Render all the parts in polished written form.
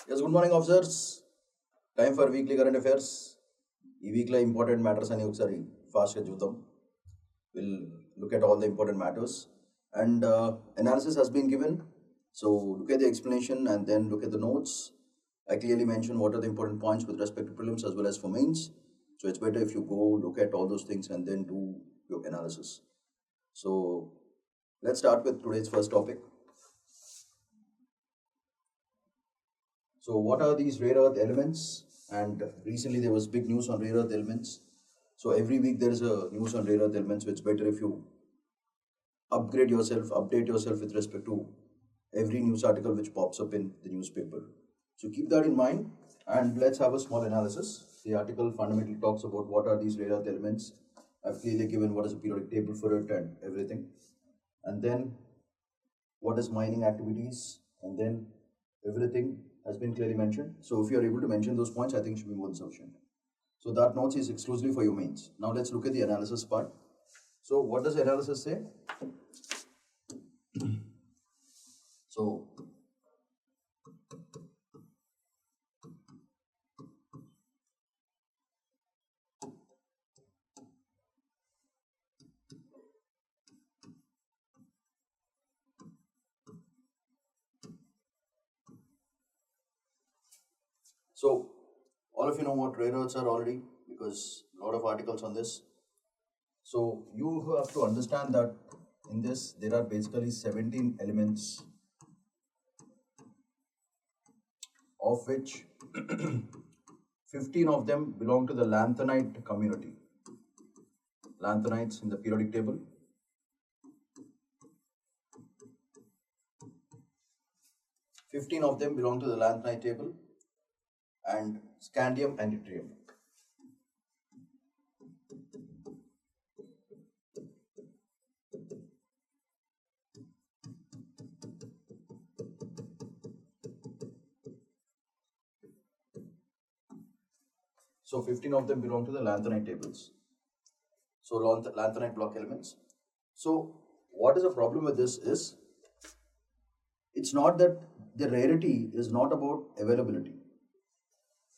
Yes, good morning, officers. Time for weekly current affairs. ఈ వీక్లో important matters అని ఒకసారి ఫాస్ట్గా చూద్దాం. We'll look at all the important matters. And analysis has been given. So look at the explanation and then look at the notes. I clearly mentioned what are the important points with respect to prelims as well as for mains. So it's better if you go look at all those things and then do your analysis. So let's start with today's first topic. So what are these rare earth elements? And recently there was big news on rare earth elements. So every week there is a news on rare earth elements, so it's better if you upgrade yourself, update yourself with respect to every news article which pops up in the newspaper. So keep that in mind and let's have a small analysis. The article fundamentally talks about what are these rare earth elements. I've clearly given what is the periodic table for it and everything. And then what is mining activities, and then everything has been clearly mentioned. So if you are able to mention those points, I think it should be more than sufficient. So that notes is exclusively for your mains. Now let's look at the analysis part. So what does the analysis say? So all of you know what rare earths are already, because a lot of articles on this. So you have to understand that in this there are basically 17 elements, of which 15 of them belong to the lanthanide community. Lanthanides in the periodic table. Of them belong to the lanthanide table, and scandium and yttrium. So 15 of them belong to the lanthanide tables. So lanthanide block elements. So what is the problem with this is, it's not that the rarity is not about availability.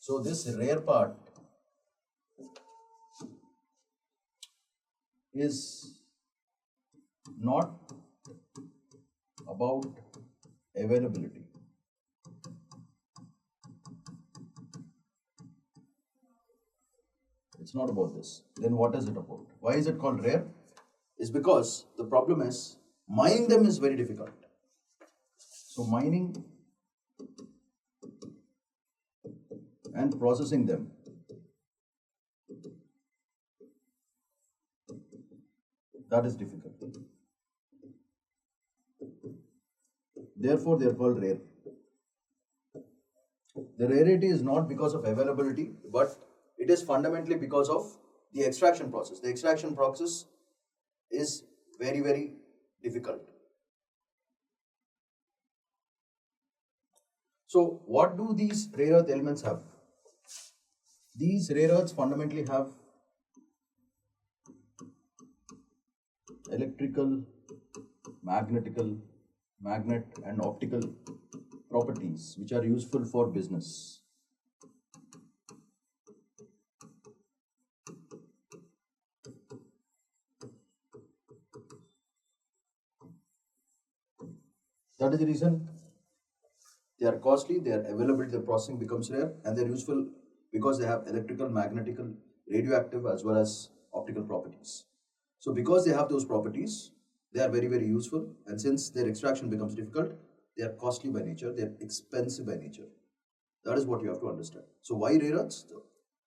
So this rare part is not about availability. It's not about this. Then what is it about? Why is it called rare? Is because the problem is mining them is very difficult. So mining and processing them that is difficult. Therefore they are called rare. The rarity is not because of availability, but it is fundamentally because of the extraction process. The extraction process is very, very difficult. So what do these rare earth elements have? These rare earths fundamentally have electrical, magnet and optical properties which are useful for business. That is the reason they are costly, they are available, their processing becomes rare, and they are useful because they have electrical, magnetical, radioactive as well as optical properties. So because they have those properties, they are very, very useful, and since their extraction becomes difficult, they are costly by nature, they are expensive by nature. That is what you have to understand. So why rare earths?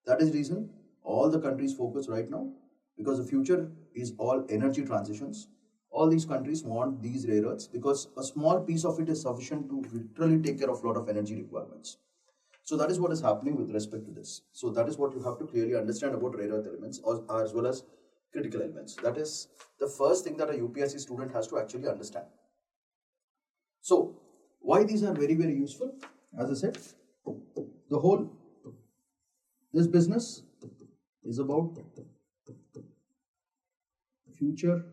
That is the reason all the countries focus right now, because the future is all energy transitions. All these countries want these rare earths because a small piece of it is sufficient to literally take care of a lot of energy requirements. So that is what is happening with respect to this. So that is what you have to clearly understand about rare earth elements as well as critical elements. That is the first thing that a UPSC student has to actually understand. So why these are very, very useful? As I said, this business is about future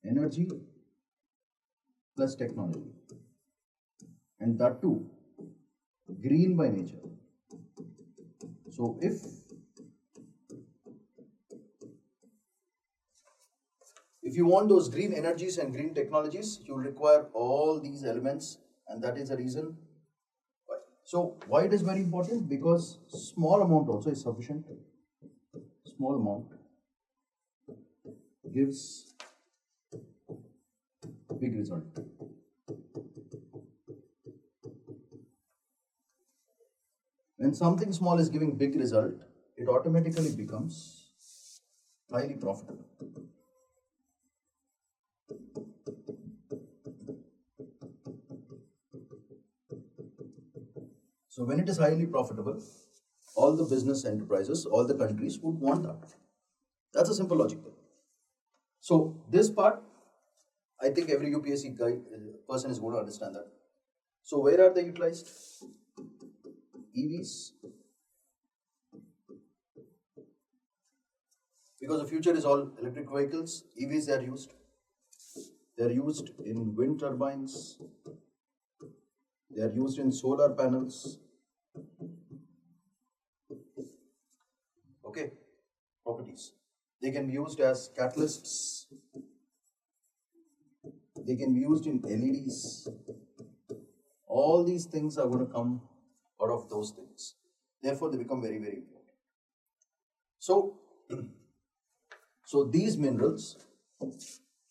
energy plus technology, and that too green by nature. So if you want those green energies and green technologies, you require all these elements, and that is the reason why. So why it is very important? Because small amount also is sufficient. Small amount gives big result. When something small is giving big result, it automatically becomes highly profitable. So when it is highly profitable, all the business enterprises, all the countries would want that. That's a simple logic there. So this part, I think every UPSC guy, person is going to understand that. So where are they utilized? EVs. Because the future is all electric vehicles, EVs are used. They are used in wind turbines. They are used in solar panels. Okay, properties. They can be used as catalysts. They can be used in LEDs. All these things are going to come out of those things. Therefore, they become very, very important. So these minerals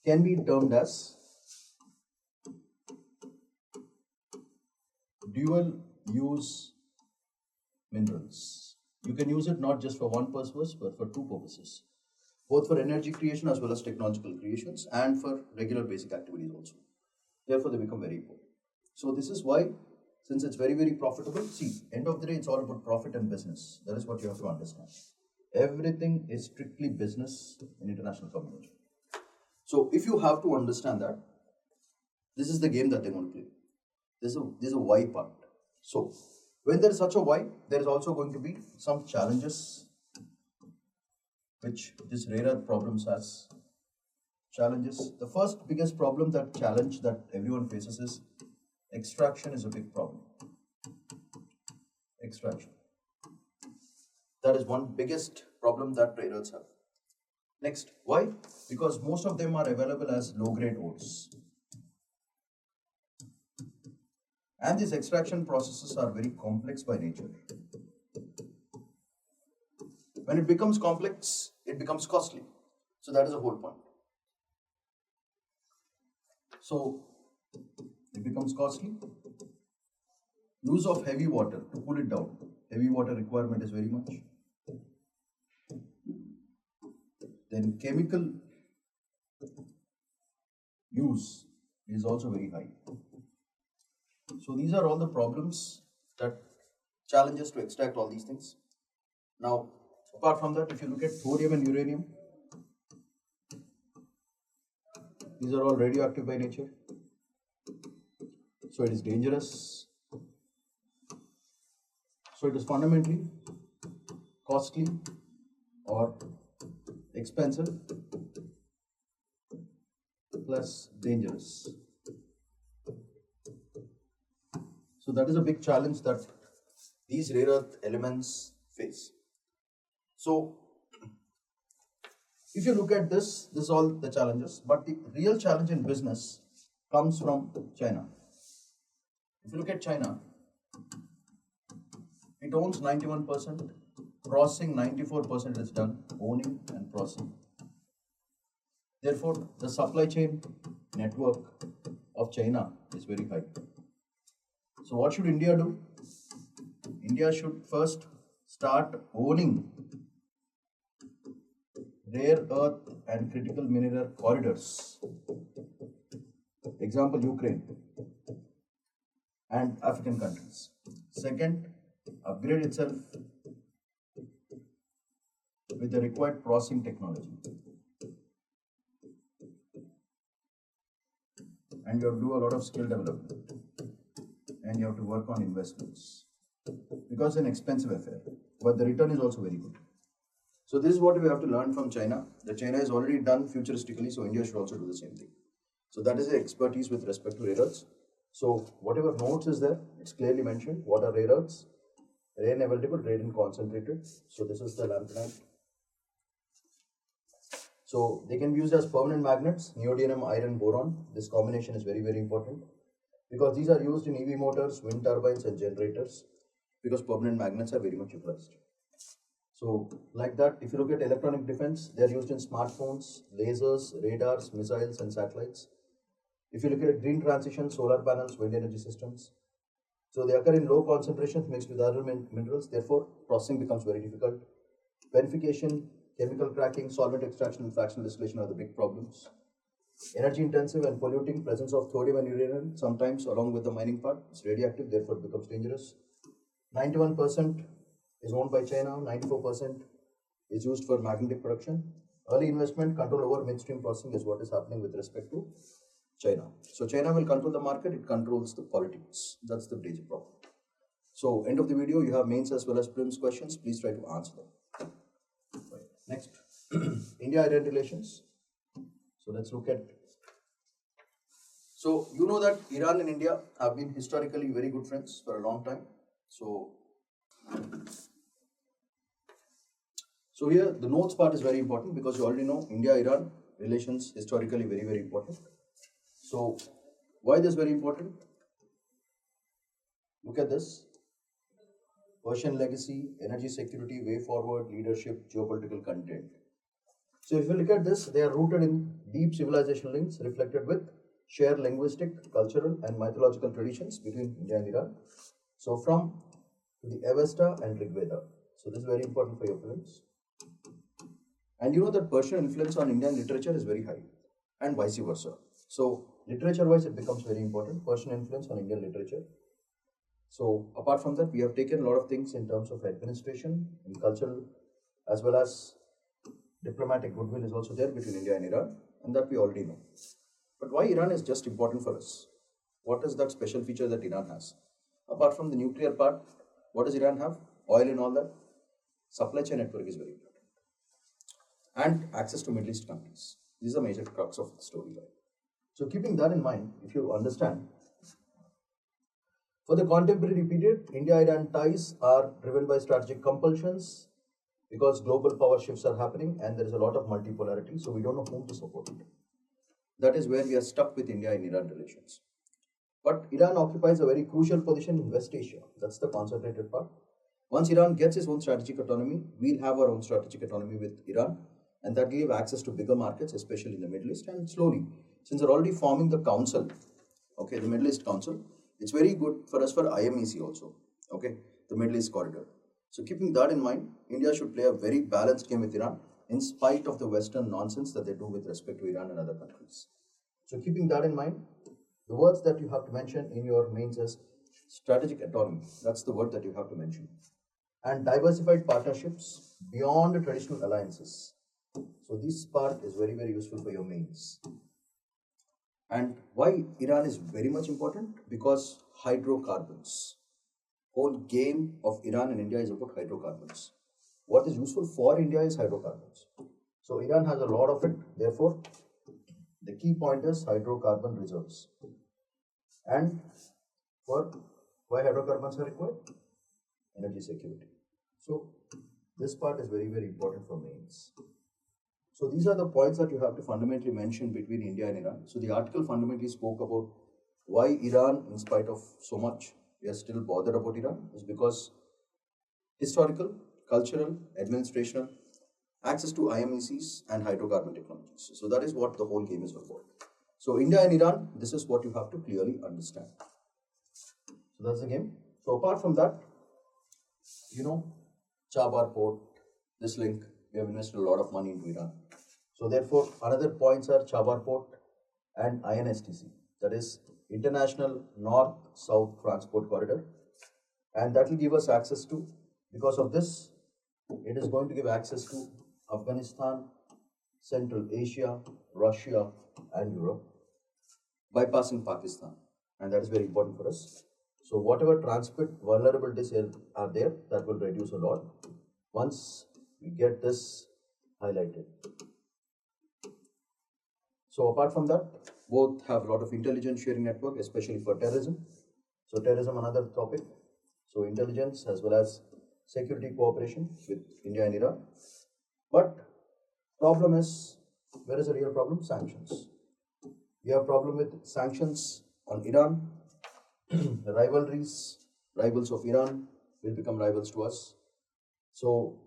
can be termed as dual use minerals. You can use it not just for one purpose, but for two purposes, both for energy creation as well as technological creations, and for regular basic activities also. Therefore, they become very important. So this is why, since it's very, very profitable, see, end of the day, it's all about profit and business. That is what you have to understand. Everything is strictly business in international community. So if you have to understand that, this is the game that they're going to play. There's a why part. So when there is such a why, there is also going to be some challenges which this rare earth problems has. Challenges. The first biggest problem, that challenge that everyone faces, is extraction is a big problem. Extraction. That is one biggest problem that rare earths have. Next, why? Because most of them are available as low-grade ores. And these extraction processes are very complex by nature. When it becomes complex, it becomes costly. So that is the whole point. So it becomes costly. Use of heavy water to cool it down. Heavy water requirement is very much. Then chemical use is also very high. So these are all the problems, that challenges to extract all these things. Now, apart from that, if you look at thorium and uranium, these are all radioactive by nature. So it is dangerous. So it is fundamentally costly or expensive plus dangerous. So that is a big challenge that these rare earth elements face. So if you look at this is all the challenges, but the real challenge in business comes from China. If you look at China, it owns 91%, processing 94% is done, owning and processing. Therefore, the supply chain network of China is very high. So what should India do? India should first start owning rare earth and critical mineral corridors. Example, Ukraine and African countries. Second, upgrade itself with the required processing technology. And you have to do a lot of skill development. And you have to work on investments. Because it's an expensive affair. But the return is also very good. So this is what we have to learn from China. That China has already done futuristically, so India should also do the same thing. So that is the expertise with respect to rare earths. So whatever notes is there, it's clearly mentioned. What are rare earths? Rare and available, rare and concentrated. So this is the lanthanide. So they can be used as permanent magnets, neodymium, iron, boron. This combination is very, very important because these are used in EV motors, wind turbines and generators because permanent magnets are very much utilized. So like that, if you look at electronic defense, they are used in smartphones, lasers, radars, missiles and satellites. If you look at green transition, solar panels, wind energy systems. So they occur in low concentrations mixed with other minerals, therefore processing becomes very difficult. Verification, chemical cracking, solvent extraction and fractional distillation are the big problems. Energy intensive and polluting, presence of thorium and uranium, sometimes along with the mining part, it's radioactive, therefore it becomes dangerous. 91% is owned by China, 94% is used for magnetic production. Early investment, control over midstream processing is what is happening with respect to China. So China will control the market, it controls the politics. That's the major problem. So end of the video, you have mains as well as prelims questions. Please try to answer them. Right. Next, India-Iran relations. So let's look at. So you know that Iran and India have been historically very good friends for a long time. So here the notes part is very important because you already know India-Iran relations historically very, very important. So why this is very important? Look at this. Persian legacy, energy security, way forward, leadership, geopolitical content. So if you look at this, they are rooted in deep civilizational links reflected with shared linguistic, cultural and mythological traditions between India and Iran. So from the Avesta and Rigveda. So this is very important for your friends. And you know that Persian influence on Indian literature is very high and vice versa. So literature wise it becomes very important, Persian influence on Indian literature. So apart from that, we have taken a lot of things in terms of administration and cultural as well as diplomatic goodwill is also there between India and Iran, and that we already know. But why Iran is just important for us? What is that special feature that Iran has? Apart from the nuclear part, what does Iran have? Oil and all that. Supply chain network is very important. And access to Middle East countries. These are major crux of the story. So keeping that in mind, if you understand, for the contemporary period, India-Iran ties are driven by strategic compulsions because global power shifts are happening and there is a lot of multipolarity, so we don't know whom to support it. That is where we are stuck with India and Iran relations. But Iran occupies a very crucial position in West Asia. That's the concentrated part. Once Iran gets its own strategic autonomy, we'll have our own strategic autonomy with Iran, and that will give access to bigger markets, especially in the Middle East. And slowly, since they're already forming the council, okay, the Middle East Council, it's very good for us for IMEC also, okay, the Middle East Corridor. So keeping that in mind, India should play a very balanced game with Iran in spite of the Western nonsense that they do with respect to Iran and other countries. So keeping that in mind, the words that you have to mention in your mains is strategic autonomy. That's the word that you have to mention. And diversified partnerships beyond the traditional alliances. So this part is very, very useful for your mains. And why Iran is very much important? Because hydrocarbons. Whole game of Iran and India is about hydrocarbons. What is useful for India is hydrocarbons. So Iran has a lot of it. Therefore, the key point is hydrocarbon reserves. And for why hydrocarbons are required? Energy security. So this part is very, very important for mains. So these are the points that you have to fundamentally mention between India and Iran. So the article fundamentally spoke about why Iran, in spite of so much, we are still bothered about Iran, is because historical, cultural, administrational, access to IMECs and hydrocarbon technologies. So that is what the whole game is about. So India and Iran, this is what you have to clearly understand. So that's the game. So apart from that, you know, Chabahar port, this link, we have invested a lot of money into Iran. So therefore, another points are Chabahar port and INSTC, that is International North-South Transport Corridor, and that will give us access to, because of this, it is going to give access to Afghanistan, Central Asia, Russia and Europe, bypassing Pakistan, and that is very important for us. So whatever transport vulnerabilities are there, that will reduce a lot. Once we get this highlighted. So apart from that, both have a lot of intelligence sharing network, especially for terrorism. So terrorism, another topic. So intelligence as well as security cooperation with India and Iran. But problem is, where is the real problem? Sanctions. We have problem with sanctions on Iran. Rivals of Iran will become rivals to us. So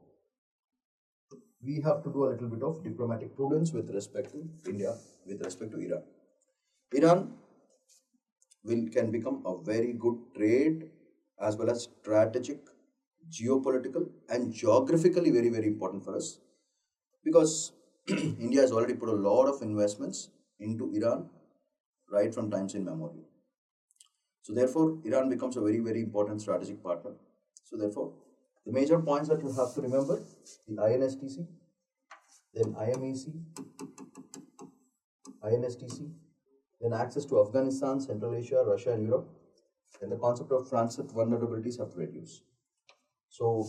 we have to do a little bit of diplomatic prudence with respect to India, with respect to Iran. Iran can become a very good trade as well as strategic, geopolitical and geographically very, very important for us, because India has already put a lot of investments into Iran right from times immemorial. So therefore, Iran becomes a very, very important strategic partner. So therefore, the major points that you have to remember: the INSTC, then INSTC, then access to Afghanistan, Central Asia, Russia and Europe, and the concept of transit vulnerabilities have to reduce. So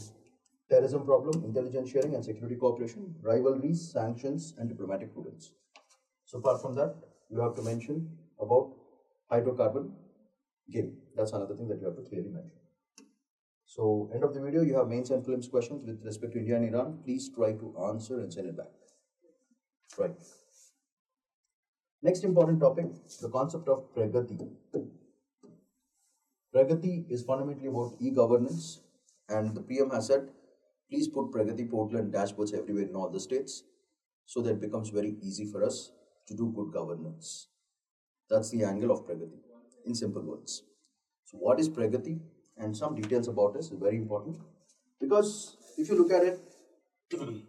terrorism problem, intelligence sharing and security cooperation, rivalries, sanctions and diplomatic prudence. So apart from that, you have to mention about hydrocarbon game. That's another thing that you have to clearly mention. So end of the video, you have mains and prelims questions with respect to India and Iran. Please try to answer and send it back. Right. Next important topic, the concept of Pragati. Pragati is fundamentally about e-governance, and the PM has said, please put Pragati portal and dashboards everywhere in all the states, so that it becomes very easy for us to do good governance. That's the angle of Pragati, in simple words. So what is Pragati? And some details about this is very important, because if you look at it, you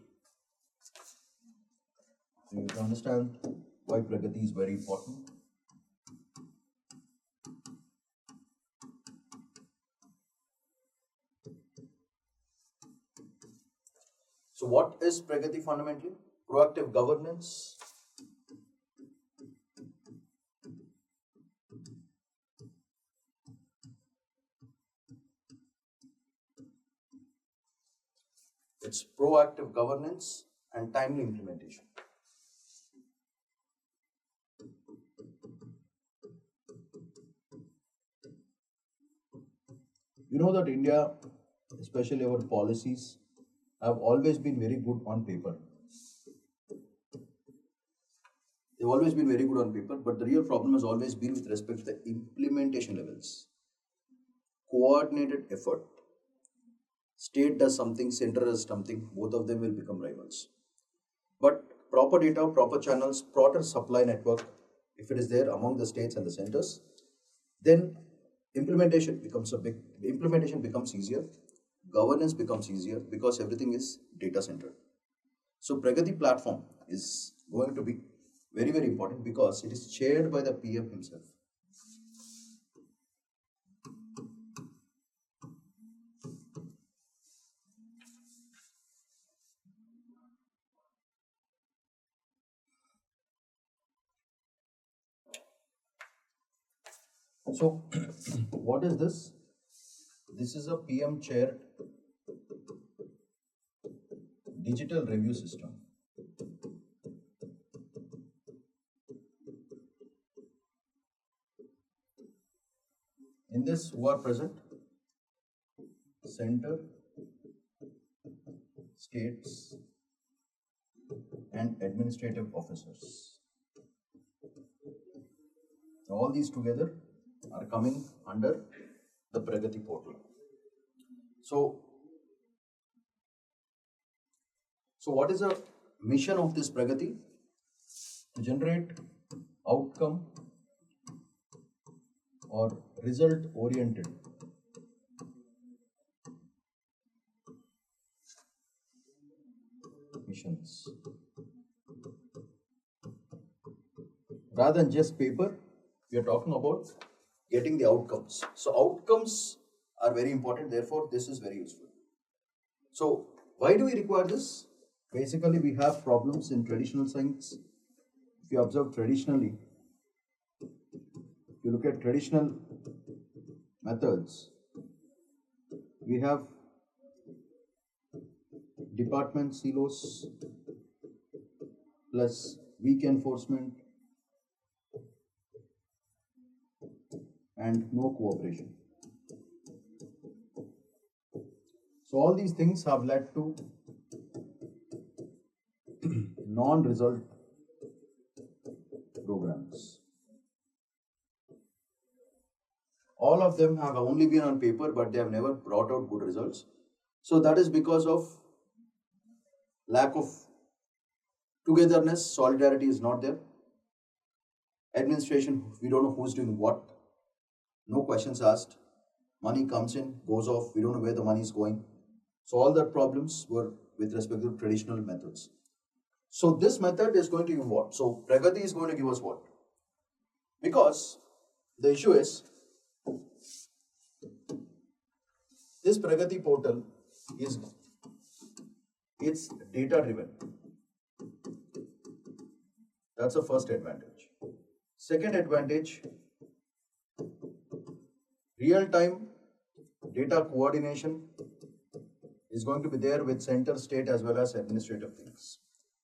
need to understand why Pragati is very important. So what is Pragati fundamentally? Proactive governance, it's proactive governance and timely implementation. You know that India, especially our policies, have always been very good on paper. They've always been very good on paper, but the real problem has always been with respect to the implementation levels. Coordinated effort. State does something, center does something, both of them will become rivals. But proper data, proper channels, proper supply network, if it is there among the states and the centers, then implementation becomes easier, governance becomes easier, because everything is data centered. So Pragati platform is going to be very, very important, because it is chaired by the PM himself. So what is this? This is a PM chaired digital review system. In this, who are present? Center, states, and administrative officers. All these together are coming under the Pragati portal. So what is the mission of this Pragati? To generate outcome or result oriented missions. Rather than just paper, we are talking about getting the outcomes. So outcomes are very important, therefore this is very useful. So why do we require this? Basically, we have problems in traditional science. If you observe traditionally, if you look at traditional methods, we have department silos plus weak enforcement and no cooperation. So all these things have led to non-result programs. All of them have only been on paper, but they have never brought out good results. So that is because of lack of togetherness, solidarity is not there. Administration, we don't know who's doing what. No questions asked. Money comes in, goes off, we don't know where the money is going. So all the problems were with respect to traditional methods. So this method is going to give what? So Pragati is going to give us what? Because the issue is, this Pragati portal is, it's data driven. That's the first advantage. Second advantage, real-time data coordination is going to be there with center, state as well as administrative things.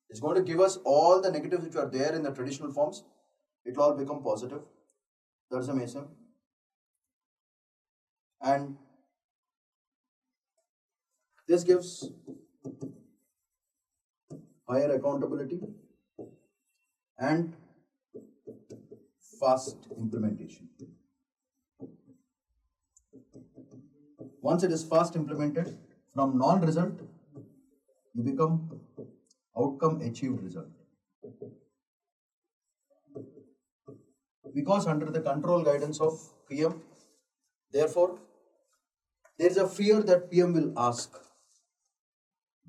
It's going to give us all the negatives which are there in the traditional forms. It will all become positive. That's amazing. And this gives higher accountability and fast implementation. Once it is fast implemented, from non-result, you become outcome achieved result. Because under the control guidance of PM, therefore, there is a fear that PM will ask.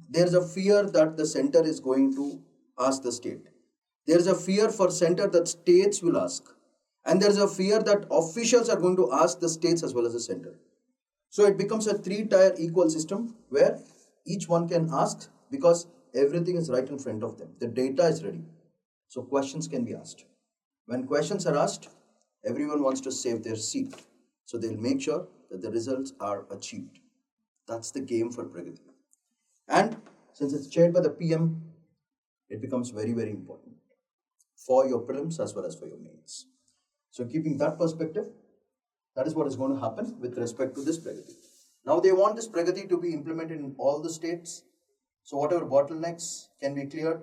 There is a fear that the center is going to ask the state. There is a fear for center that states will ask. And there is a fear that officials are going to ask the states as well as the center. So it becomes a three-tier equal system where each one can ask because everything is right in front of them. The data is ready. So questions can be asked. When questions are asked, everyone wants to save their seat. So they'll make sure that the results are achieved. That's the game for Pragati. And since it's chaired by the PM, it becomes very, very important for your prelims as well as for your mains. So keeping that perspective, that is what is going to happen with respect to this Pragati. Now they want this Pragati to be implemented in all the states. So whatever bottlenecks can be cleared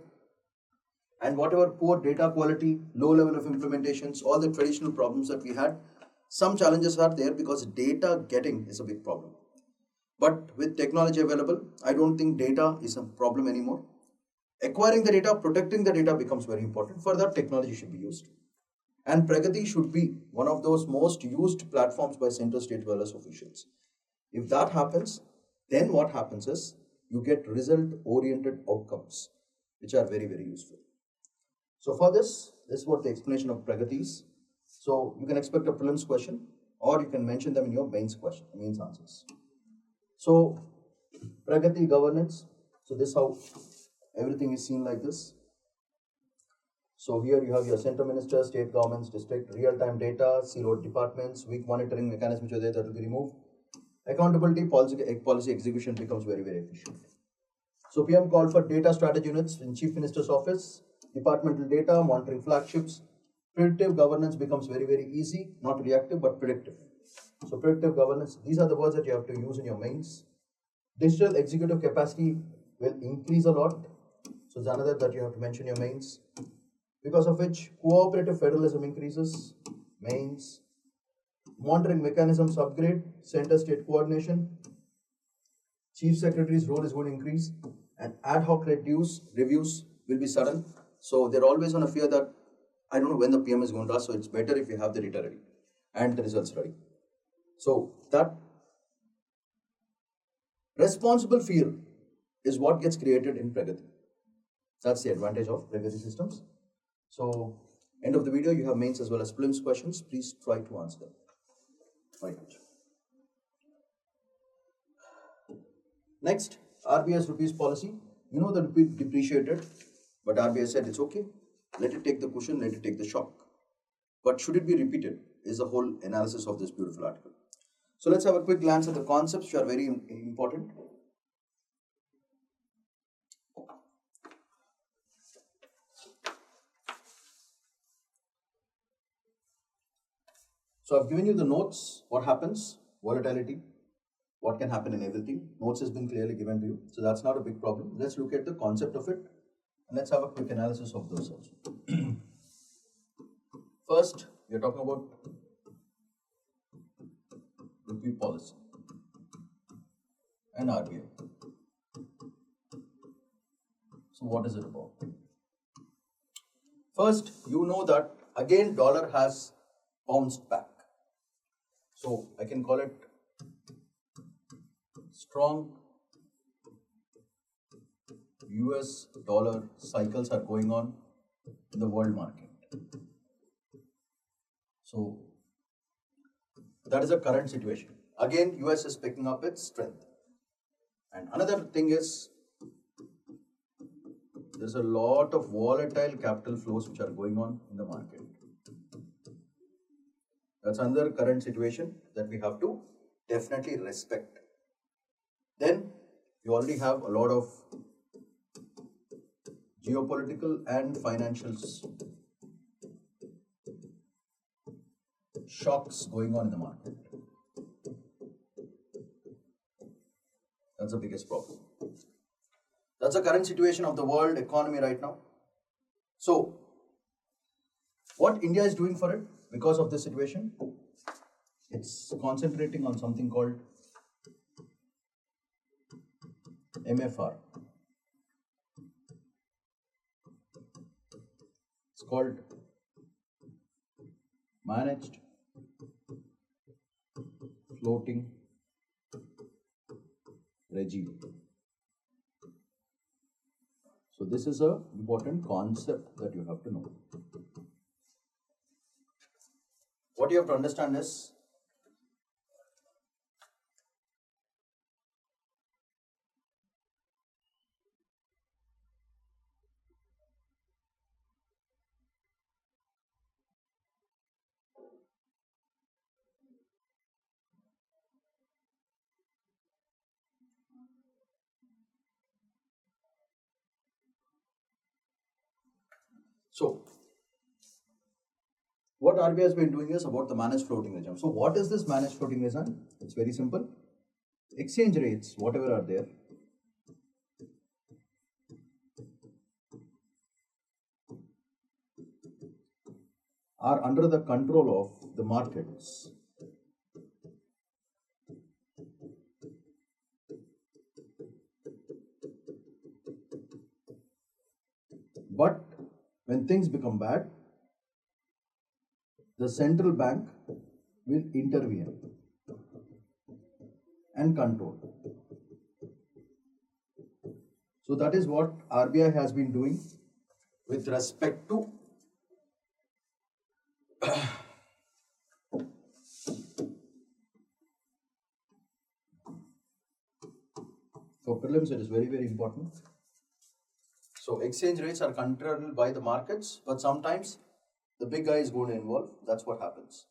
and whatever poor data quality, low level of implementations, all the traditional problems that we had, some challenges are there because data getting is a big problem. But with technology available, I don't think data is a problem anymore. Acquiring the data, protecting the data becomes very important. For that, technology should be used. And Pragati should be one of those most used platforms by center, state, wellness officials. If that happens, then what happens is you get result-oriented outcomes, which are very, very useful. So for this is what the explanation of Pragati is. So you can expect a prelims question, or you can mention them in your mains question, mains answers. So Pragati governance. So this is how everything is seen like this. So here you have your center minister, state governments, district, real-time data, siloed departments, weak monitoring mechanism which are there that will be removed. Accountability, policy execution becomes very, very efficient. So PM called for data strategy units in Chief Minister's office, departmental data, monitoring flagships. Predictive governance becomes very, very easy, not reactive but predictive. So predictive governance, these are the words that you have to use in your mains. Digital executive capacity will increase a lot. So it's another that you have to mention in your mains. Because of which cooperative federalism increases, mains. Monitoring mechanisms upgrade, center-state coordination. Chief Secretary's role is going to increase and ad hoc reviews will be sudden. So they're always on a fear that I don't know when the PM is going to ask, so it's better if you have the data ready and the results ready. So that responsible fear is what gets created in Pragati. That's the advantage of Pragati systems. So, end of the video, you have mains as well as prelims questions. Please try to answer them. Right. Next, RBI's rupees policy. You know the rupee depreciated, but RBI said it's okay. Let it take the cushion, let it take the shock. But should it be repeated is the whole analysis of this beautiful article. So let's have a quick glance at the concepts which are very important. So I've given you the notes, what happens, volatility, what can happen in everything. Notes has been clearly given to you. So that's not a big problem. Let's look at the concept of it and let's have a quick analysis of those also. First, we are talking about rupee policy and RBI. So what is it about? First, you know that again dollar has bounced back. So I can call it strong US dollar cycles are going on in the world market. So that is the current situation. Again, US is picking up its strength. And another thing is, there's a lot of volatile capital flows which are going on in the market. That's another current situation that we have to definitely respect. Then you already have a lot of geopolitical and financial shocks going on in the market. That's the biggest problem. That's the current situation of the world economy right now. So, what India is doing for it because of this situation? It's concentrating on something called MFR. It's called Managed Floating Regime. So this is an important concept that you have to know. What you have to understand is, so what RBI has been doing is about the managed floating regime. So what is this managed floating regime? It's very simple. Exchange rates, whatever are there, are under the control of the markets. But when things become bad, the central bank will intervene and control. So that is what RBI has been doing with respect to for prelims. It is very, very important. So exchange rates are controlled by the markets, but sometimes the big guy is going to involve. That's what happens.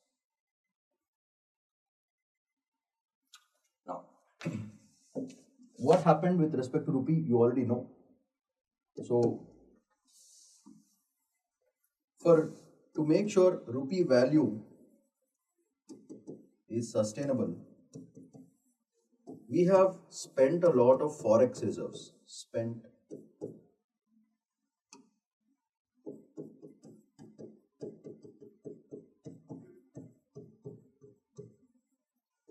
Now, what happened with respect to rupee, you already know. So, to make sure rupee value is sustainable, we have spent a lot of forex reserves.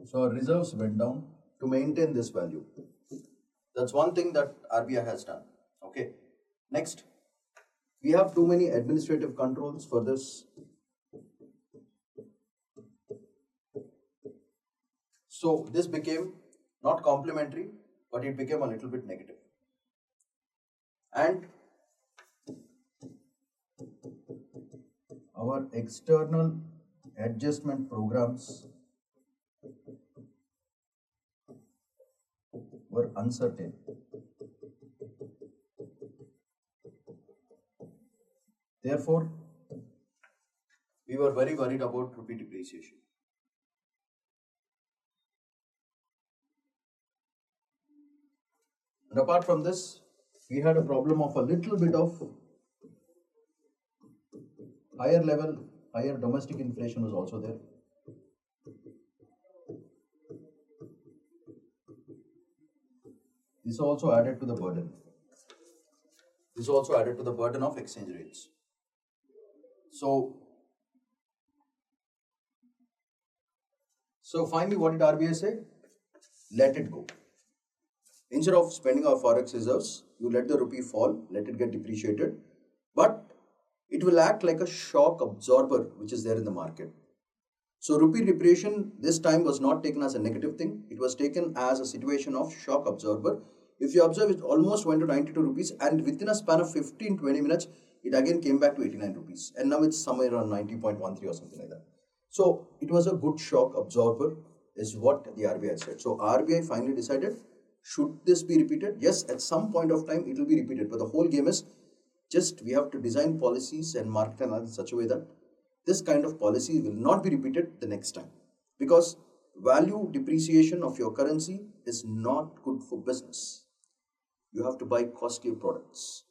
So our reserves went down to maintain this value. That's one thing that RBI has done. Okay. Next, we have too many administrative controls for this. So this became not complementary, but it became a little bit negative. And our external adjustment programs were uncertain. Therefore, we were very worried about rupee depreciation. And apart from this, we had a problem of a little bit of higher domestic inflation was also there. This also added to the burden. This also added to the burden of exchange rates. So finally, what did RBI say? Let it go. Instead of spending our forex reserves, you let the rupee fall, let it get depreciated, but it will act like a shock absorber which is there in the market. So rupee depreciation this time was not taken as a negative thing. It was taken as a situation of shock absorber. If you observe, it almost went to 92 rupees and within a span of 15-20 minutes, it again came back to 89 rupees. And now it's somewhere around 90.13 or something like that. So it was a good shock absorber is what the RBI said. So RBI finally decided, should this be repeated? Yes, at some point of time, it will be repeated. But the whole game is just we have to design policies and market analysis in such a way that this kind of policy will not be repeated the next time, because value depreciation of your currency is not good for business. You have to buy costly products.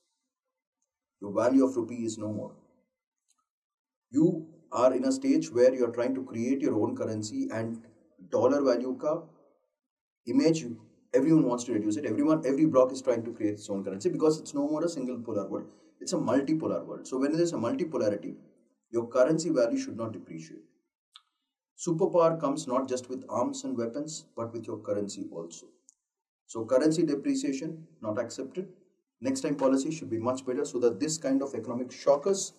Your value of rupee is no more. You are in a stage where you are trying to create your own currency, and dollar value ka image, everyone wants to reduce it. Every block is trying to create its own currency because it's no more a single polar world. It's a multipolar world. So when there is a multipolarity, your currency value should not depreciate. Superpower comes not just with arms and weapons, but with your currency also. So currency depreciation not accepted. Next time policy should be much better so that this kind of economic shockers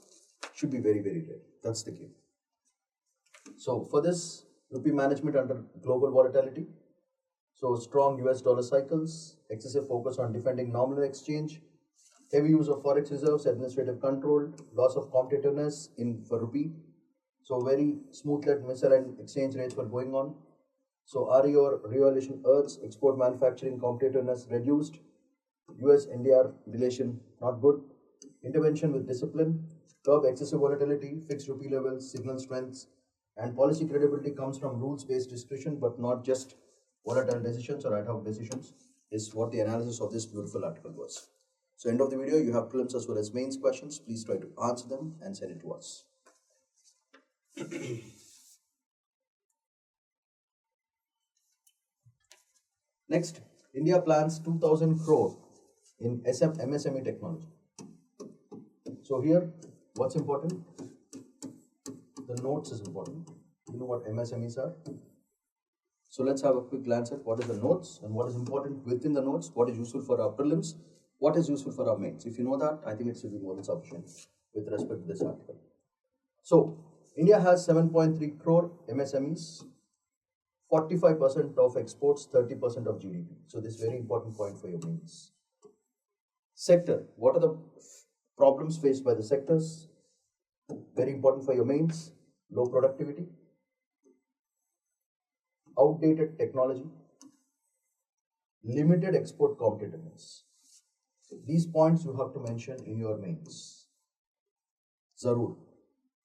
should be very, very rare. That's the game. So for this, rupee management under global volatility. So strong US dollar cycles, excessive focus on defending nominal exchange, heavy use of forex reserves, administrative control, loss of competitiveness for rupee. So very smooth-led misaligned exchange rates were going on. So REO revaluation earths, export manufacturing competitiveness reduced, US-NDR relation not good, intervention with discipline, curb excessive volatility, fixed rupee levels, signal strengths, and policy credibility comes from rules-based discretion, but not just volatile decisions or ad hoc decisions, is what the analysis of this beautiful article was. So end of the video, you have prelims as well as mains questions. Please try to answer them and send it to us. Next, India plans 2,000 crore in MSME technology. So here, what's important? The notes is important. You know what MSMEs are? So let's have a quick glance at what is the notes and what is important within the notes, what is useful for our prelims, what is useful for our mains. If you know that, I think it should be more than sufficient with respect to this article. So India has 7.3 crore MSMEs, 45% of exports, 30% of GDP. So this is very important point for your mains. Sector, what are the problems faced by the sectors? Very important for your mains. Low productivity, outdated technology, limited export competitiveness. These points you have to mention in your mains. Zarur.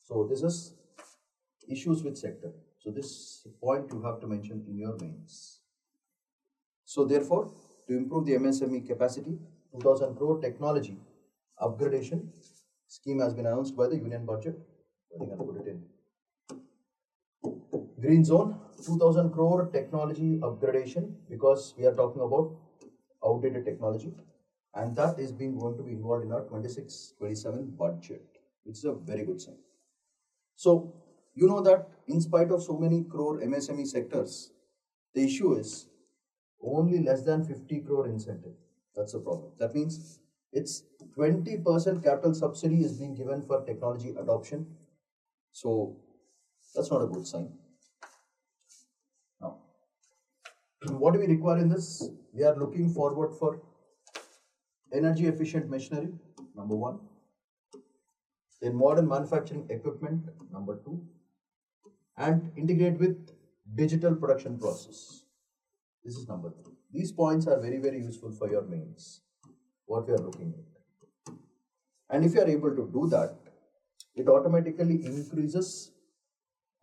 So this is issues with sector. So this point you have to mention in your mains. So therefore, to improve the MSME capacity, 2,000 crore technology upgradation scheme has been announced by the union budget. I think I'll put it in. Green zone, 2,000 crore technology upgradation, because we are talking about outdated technology, and that is going to be involved in our 26-27 budget, which is a very good sign. So you know that in spite of so many crore MSME sectors, the issue is only less than 50 crore incentive. That's the problem. That means it's 20% capital subsidy is being given for technology adoption. So that's not a good sign. Now, what do we require in this? We are looking forward for energy efficient machinery, number one. Then modern manufacturing equipment, number two. And integrate with digital production process. This is number three. These points are very, very useful for your mains, what we are looking at. And if you are able to do that, it automatically increases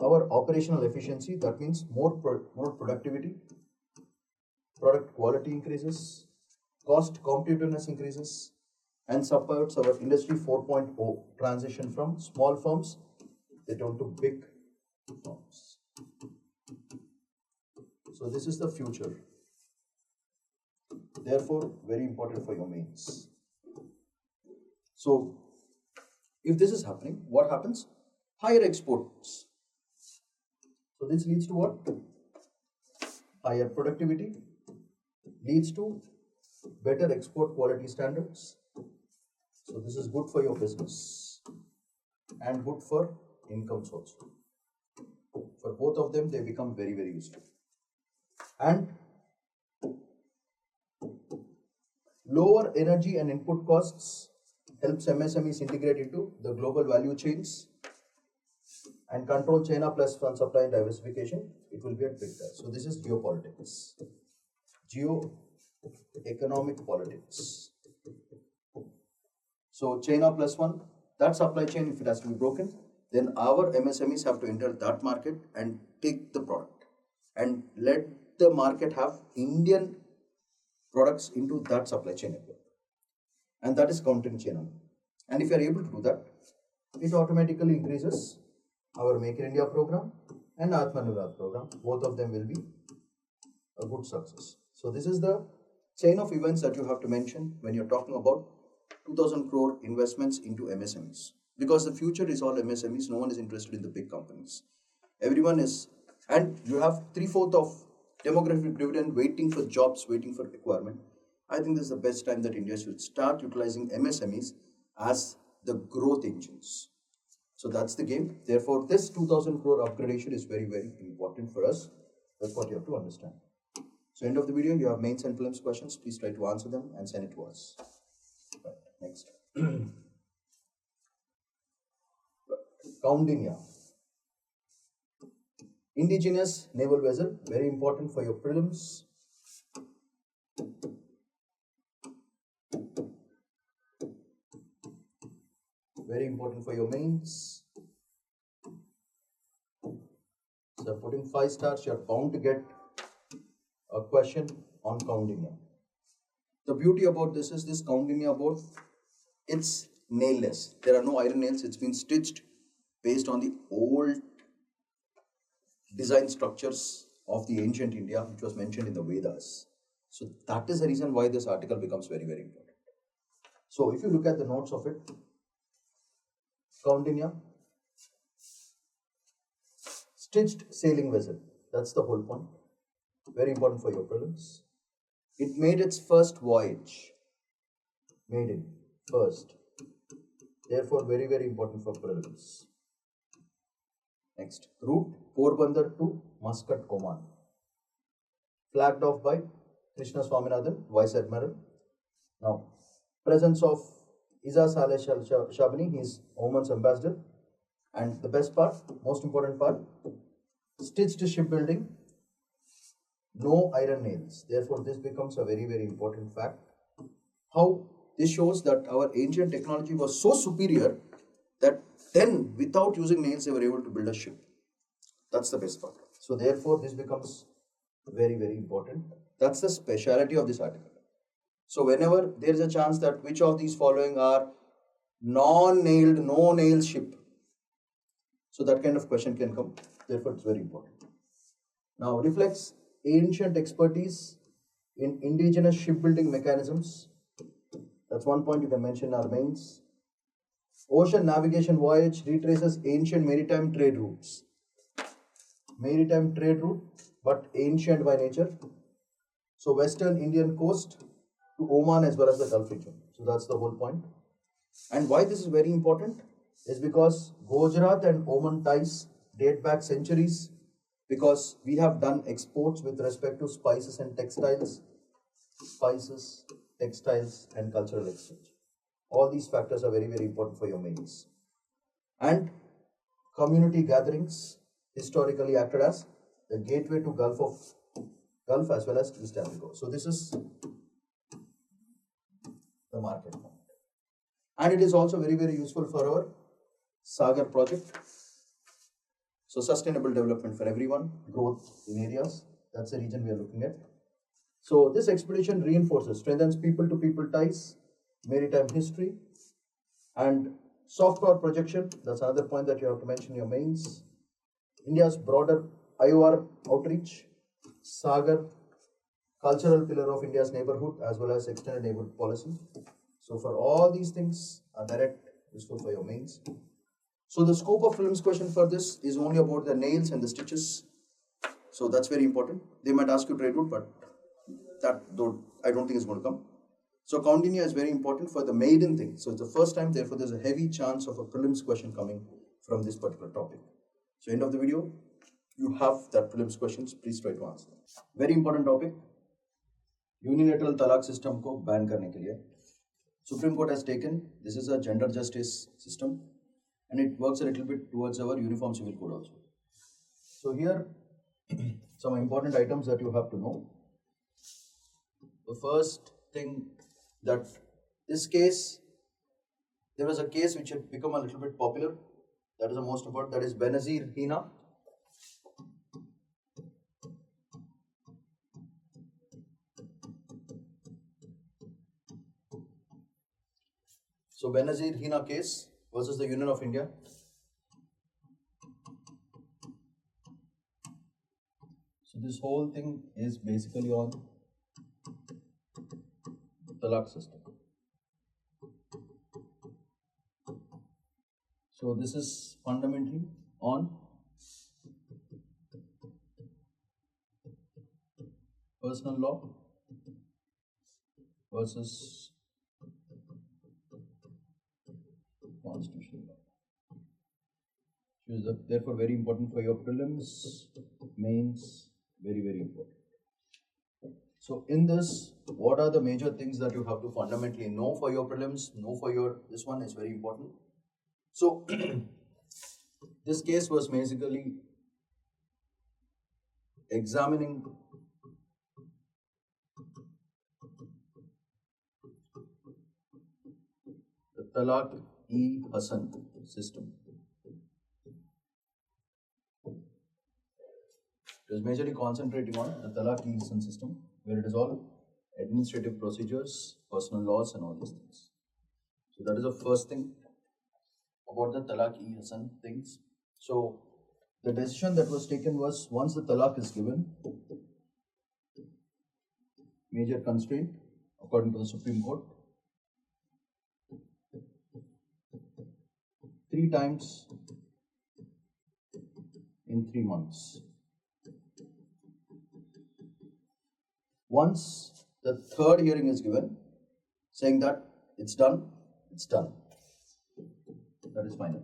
our operational efficiency. That means more productivity, product quality increases, cost competitiveness increases, and supports our industry 4.0 transition from small firms to big firms. So this is the future. Therefore, very important for your mains. So, if this is happening, what happens? Higher exports. So, this leads to what? Higher productivity, leads to better export quality standards. So, this is good for your business and good for incomes also. For both of them, they become very, very useful. And lower energy and input costs helps MSMEs integrate into the global value chains and control China plus one supply diversification. It will be a big test. So this is geopolitics, geo-economic politics. So China plus one, that supply chain, if it has to be broken, then our MSMEs have to enter that market and take the product and let the market have Indian products into that supply chain network. And that is countering China. And if you are able to do that, it automatically increases our Make in India program and Atmanirbhar program. Both of them will be a good success. So this is the chain of events that you have to mention when you're talking about 2000 crore investments into MSMEs. Because the future is all MSMEs, no one is interested in the big companies. Everyone is, and you have 3/4 of demographic dividend waiting for jobs, waiting for requirement. I think this is the best time that India should start utilizing MSMEs as the growth engines. So that's the game. Therefore, this 2000 crore upgradation is very, very important for us. That's what you have to understand. So end of the video, you have mains and prelims questions. Please try to answer them and send it to us. Right, next. Kaundinya. Indigenous naval vessel, very important for your prelims. Very important for your mains. So putting 5 stars, you're bound to get a question on Kaundinya. The beauty about this is this Kaundinya board, it's nailless. There are no iron nails. It's been stitched based on the old design structures of the ancient India, which was mentioned in the Vedas. So that is the reason why this article becomes very, very important. So if you look at the notes of it, Kaundinya, stitched sailing vessel. That's the whole point. Very important for your prelims. It made its first voyage. Maiden, first. Therefore, very, very important for prelims. Next, route Porbandar to Muscat, Oman. Flagged off by Krishna Swaminathan, Vice Admiral. Now, presence of Isa Saleh Shabani, he is Oman's ambassador. And the best part, most important part, stitched shipbuilding, no iron nails. Therefore, this becomes a very, very important fact. How this shows that our ancient technology was so superior that then, without using nails, they were able to build a ship. That's the best part. So, therefore, this becomes very, very important. That's the speciality of this article. So, whenever there is a chance that which of these following are non-nailed, no-nail ship, so that kind of question can come. Therefore, it's very important. Now, reflects ancient expertise in indigenous shipbuilding mechanisms. That's one point you can mention in our mains. Ocean navigation voyage retraces ancient maritime trade routes. Maritime trade route, but ancient by nature. So, Western Indian coast to Oman as well as the Gulf region. So, that's the whole point. And why this is very important is because Gujarat and Oman ties date back centuries, because we have done exports with respect to spices and textiles, and cultural exchange. All these factors are very, very important for your mains. And community gatherings historically acted as the gateway to Gulf as well as East Africa. So this is the market point. And it is also very, very useful for our Sagar project. So sustainable development for everyone, growth in areas, that's the region we are looking at. So this expedition reinforces, strengthens people-to-people ties, maritime history, and soft power projection. That's another point that you have to mention in your mains. India's broader IOR outreach, Sagar cultural pillar of India's neighborhood as well as extended neighborhood policy. So for all these things are direct useful for your mains. So the scope of prelims question for this is only about the nails and the stitches. So that's very important. They might ask you trade route, but I don't think it's going to come. So Coundinya is very important for the maiden thing. So it's the first time, therefore there's a heavy chance of a prelims question coming from this particular topic. So end of the video, you have that prelims questions. Please try to answer them. Very important topic. Unilateral talaq system को ban करने के लिए Supreme Court has taken, this is a gender justice system and it works a little bit towards our uniform civil code also. So here some important items that you have to know. The first thing, that this case, there was a case which had become a little bit popular, that is the most important, that is Benazir Hina. So Benazir Hina case versus the Union of India. So this whole thing is basically on talaq system. So this is fundamentally on personal law versus constitutional law. So is therefore very important for your prelims, mains, very, very important. So in this, what are the major things that you have to fundamentally know for your prelims, know for your, this one is very important. So this case was basically examining the Talaq-e-Hasan system. It is majorly concentrating on the Talaq-e-Hasan system, where it is all administrative procedures, personal laws and all these things. So that is the first thing about the Talaq-e-Hasan things. So the decision that was taken was, once the talaq is given, major constraint according to the Supreme Court, 3 times in 3 months. Once the 3rd hearing is given, saying that it's done, it's done. That is final.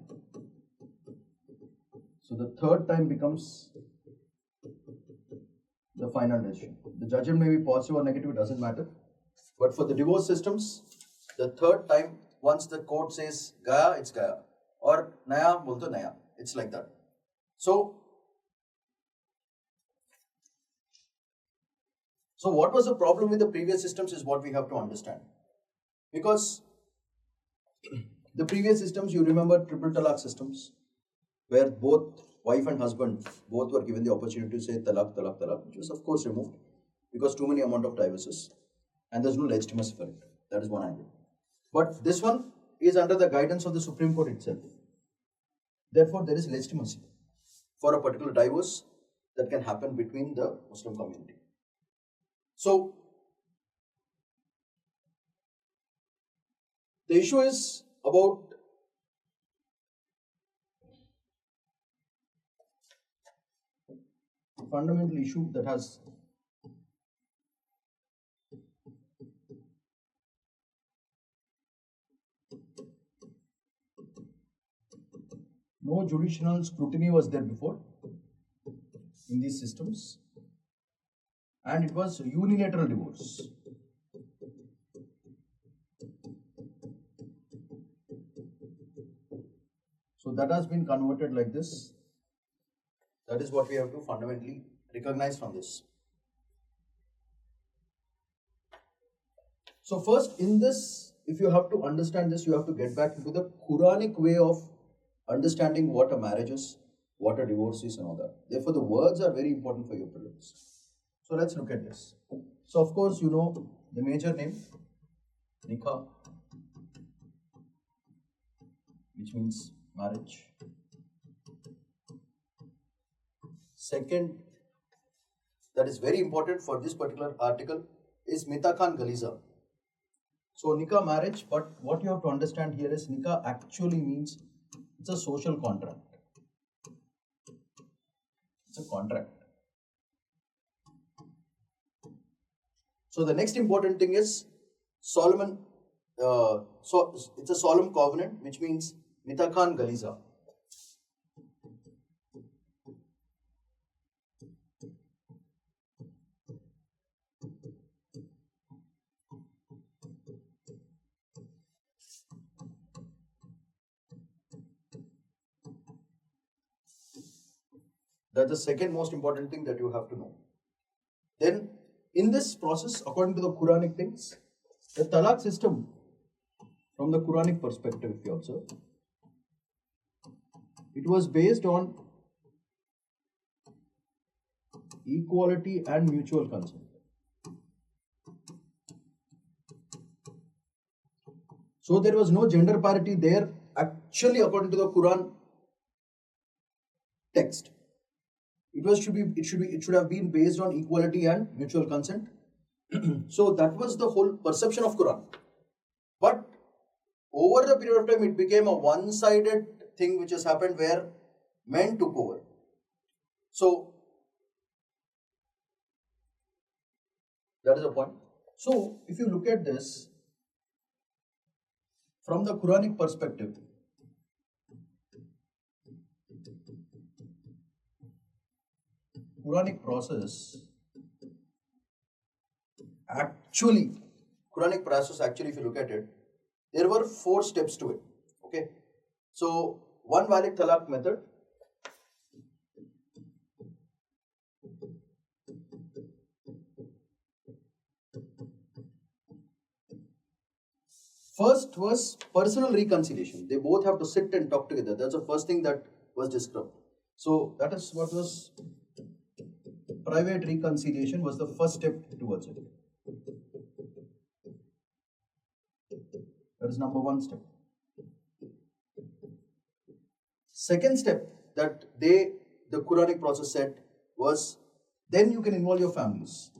So the 3rd time becomes the final decision. The judgment may be positive or negative, it doesn't matter. But for the divorce systems, the 3rd time, once the court says gaya, it's gaya. Or naya, bolto naya. It's like that. So what was the problem with the previous systems is what we have to understand. Because the previous systems, you remember triple talaq systems, where both wife and husband, both were given the opportunity to say talaq, talaq, talaq, which was of course removed because too many amount of divorces and there's no legitimacy for it. That is one angle. But this one is under the guidance of the Supreme Court itself. Therefore, there is legitimacy for a particular divorce that can happen between the Muslim community. So the issue is about a fundamental issue that has no judicial scrutiny was there before in these systems, and it was unilateral divorce. So that has been converted like this. That is what we have to fundamentally recognize from this. So first, in this, if you have to understand this, you have to get back into the Quranic way of understanding what a marriage is, what a divorce is and all that. Therefore, the words are very important for your prelims. So let's look at this. So of course, you know the major name, nikah, which means marriage. Second that is very important for this particular article is Mitakan Galiza. So nikah marriage, but what you have to understand here is nikah actually means it's a social contract. It's a contract. So the next important thing is Solomon. So it's a solemn covenant, which means Mitakan Galiza. That's the second most important thing that you have to know. Then, in this process, according to the Quranic things, the talaq system, from the Quranic perspective, if you observe, it was based on equality and mutual consent. So there was no gender parity there, actually, according to the Quran text. It should have been based on equality and mutual consent. So that was the whole perception of Quran. But over the period of time, it became a one-sided thing which has happened where men took over. So that is the point. So if you look at this from the Quranic perspective, Quranic process actually, if you look at it, there were 4 steps to it. Okay. So, one valid talaq method. First was personal reconciliation. They both have to sit and talk together. That's the first thing that was described. So, that is what was private reconciliation was the first step towards it. That is number 1 step. Second step that the Quranic process said was, then you can involve your families.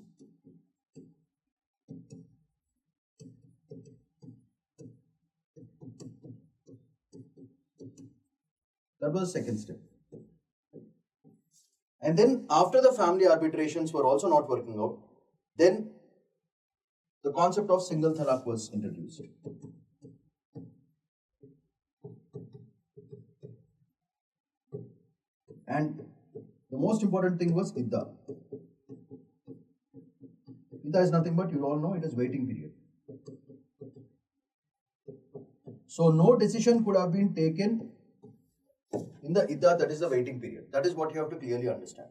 That was the second step. And then after the family arbitrations were also not working out, then the concept of single talaq was introduced. And the most important thing was idda. Idda is nothing but, you all know, it is waiting period. So no decision could have been taken in the idda, that is the waiting period. That is what you have to clearly understand.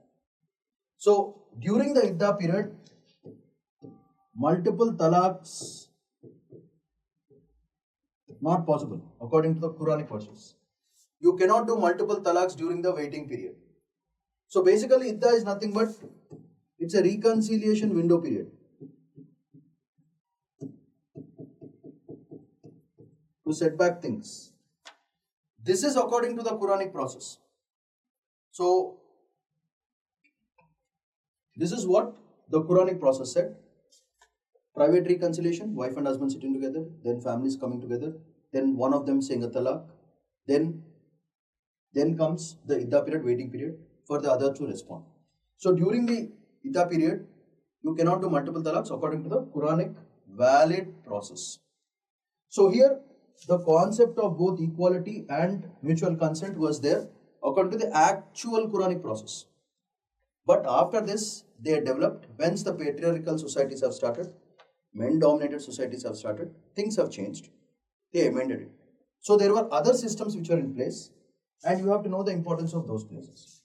So during the idda period, multiple talaqs not possible according to the Quranic verses. You cannot do multiple talaqs during the waiting period. So basically idda is nothing but it's a reconciliation window period to set back things. This is according to the Quranic process. So this is what the Quranic process said. Private reconciliation, wife and husband sitting together, then families coming together, then one of them saying a talaq, then comes the idda period, waiting period, for the other to respond. So during the idda period, you cannot do multiple talaqs according to the Quranic valid process. So here, the concept of both equality and mutual consent was there according to the actual Quranic process. But after this, they developed, once the patriarchal societies have started, men-dominated societies have started, things have changed, they amended it. So there were other systems which were in place, and you have to know the importance of those places.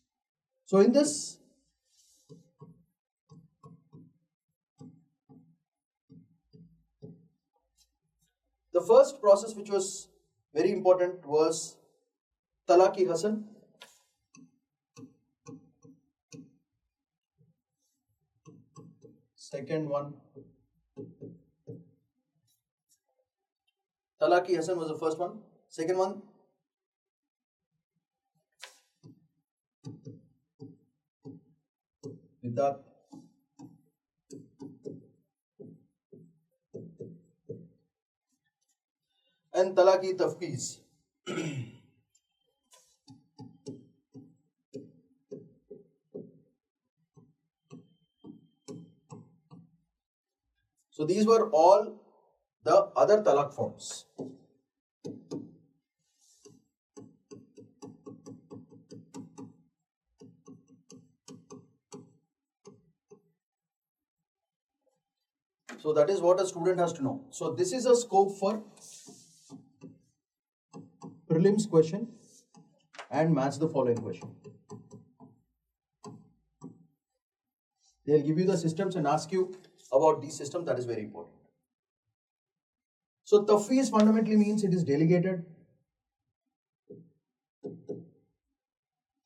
So in this, the first process which was very important was Talaq-e-Hasan. Second one, Talaq-e-Hasan was the first one. Second one, Viddat. and talaki tafkeez. So these were all the other talaq forms. So that is what a student has to know. So this is a scope for prelims question and match the following question. They'll give you the systems and ask you about these systems. That is very important. So tafweez fundamentally means it is delegated.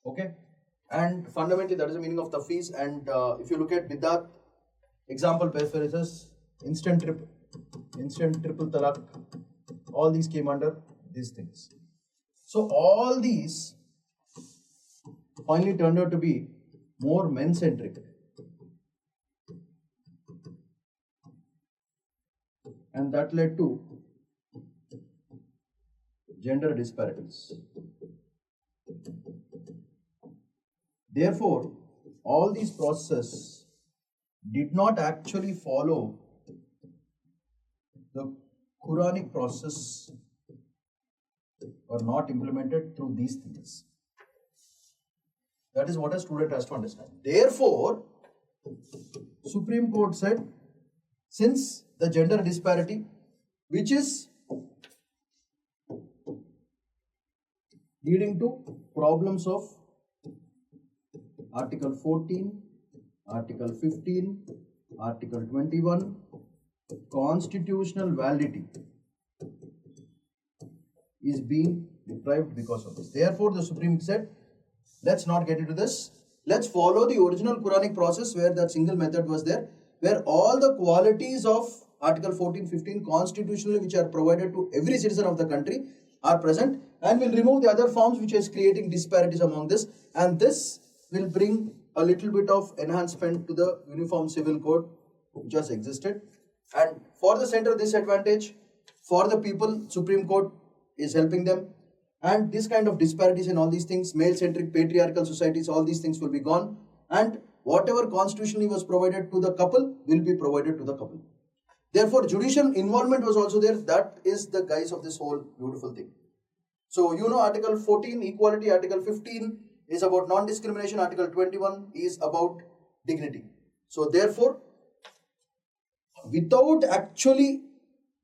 Okay. And fundamentally that is the meaning of tafweez. And if you look at bidat, example preferences, instant triple talaq, all these came under these things. So all these finally turned out to be more men-centric. And that led to gender disparities. Therefore, all these processes did not actually follow the Quranic process or not implemented through these things. That is what a student has to understand. Therefore, Supreme Court said, since the gender disparity, which is leading to problems of Article 14, Article 15, Article 21, constitutional validity is being deprived because of this. Therefore, the Supreme said, let's not get into this. Let's follow the original Quranic process where that single method was there, where all the qualities of Article 14, 15 constitutionally which are provided to every citizen of the country are present, and will remove the other forms which is creating disparities among this, and this will bring a little bit of enhancement to the Uniform Civil Code which has existed. And for the center disadvantage, for the people, Supreme Court is helping them, and this kind of disparities in all these things, male-centric patriarchal societies, all these things will be gone, and whatever constitutionally was provided to the couple will be provided to the couple. Therefore, judicial involvement was also there. That is the guise of this whole beautiful thing. So, you know, Article 14, equality, Article 15 is about non-discrimination, Article 21 is about dignity. So, therefore, without actually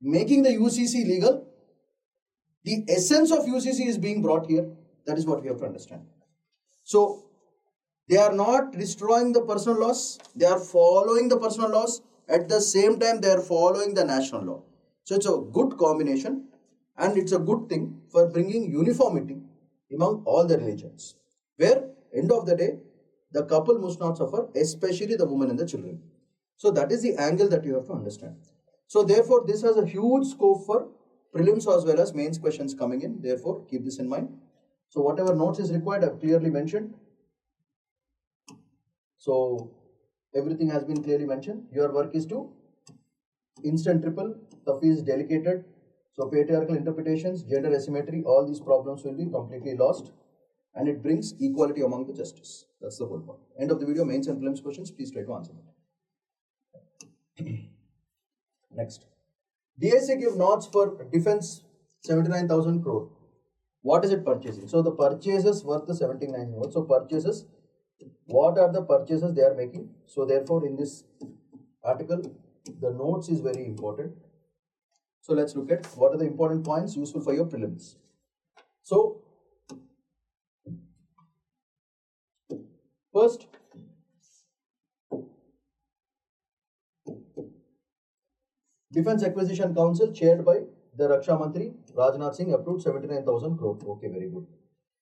making the UCC legal, the essence of UCC is being brought here. That is what we have to understand. So, they are not destroying the personal laws, they are following the personal laws. At the same time, they are following the national law. So, it's a good combination, and it's a good thing for bringing uniformity among all the religions, where end of the day, the couple must not suffer, especially the women and the children. So, that is the angle that you have to understand. So, therefore, this has a huge scope for prelims as well as mains questions coming in. Therefore, keep this in mind. So, whatever notes is required, I have clearly mentioned. So, everything has been clearly mentioned. Your work is to instant triple, tafweez delegated. So, patriarchal interpretations, gender asymmetry, all these problems will be completely lost, and it brings equality among the justice. That's the whole point. End of the video, mains and prelims questions. Please try to answer them. Next. DSA give notes for defense 79,000 crore. What is it purchasing? So, the purchases worth the 79 crore. So, purchases, what are the purchases they are making? So, therefore, in this article, the notes is very important. So, let's look at what are the important points useful for your prelims. So, first, Defense Acquisition Council chaired by the Raksha Mantri Rajnath Singh approved 79,000 crore. Okay, very good.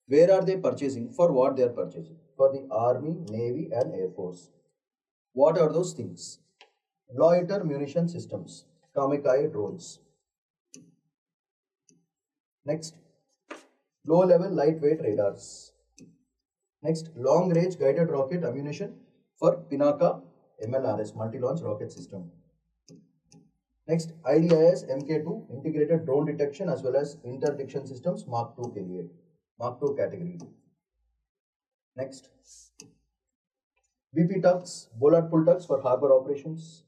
Where are they purchasing? For what they are purchasing? For the Army, Navy and Air Force. What are those things? Loiter munition systems, kamikaze drones. Next, low level lightweight radars. Next, long range guided rocket ammunition for Pinaka MLRS, multi launch rocket system. Next, IDIS MK2 integrated drone detection as well as interdiction systems Mark II के लिए, Mark II category. Next, BP tugs, bollard pull tugs for harbor operations.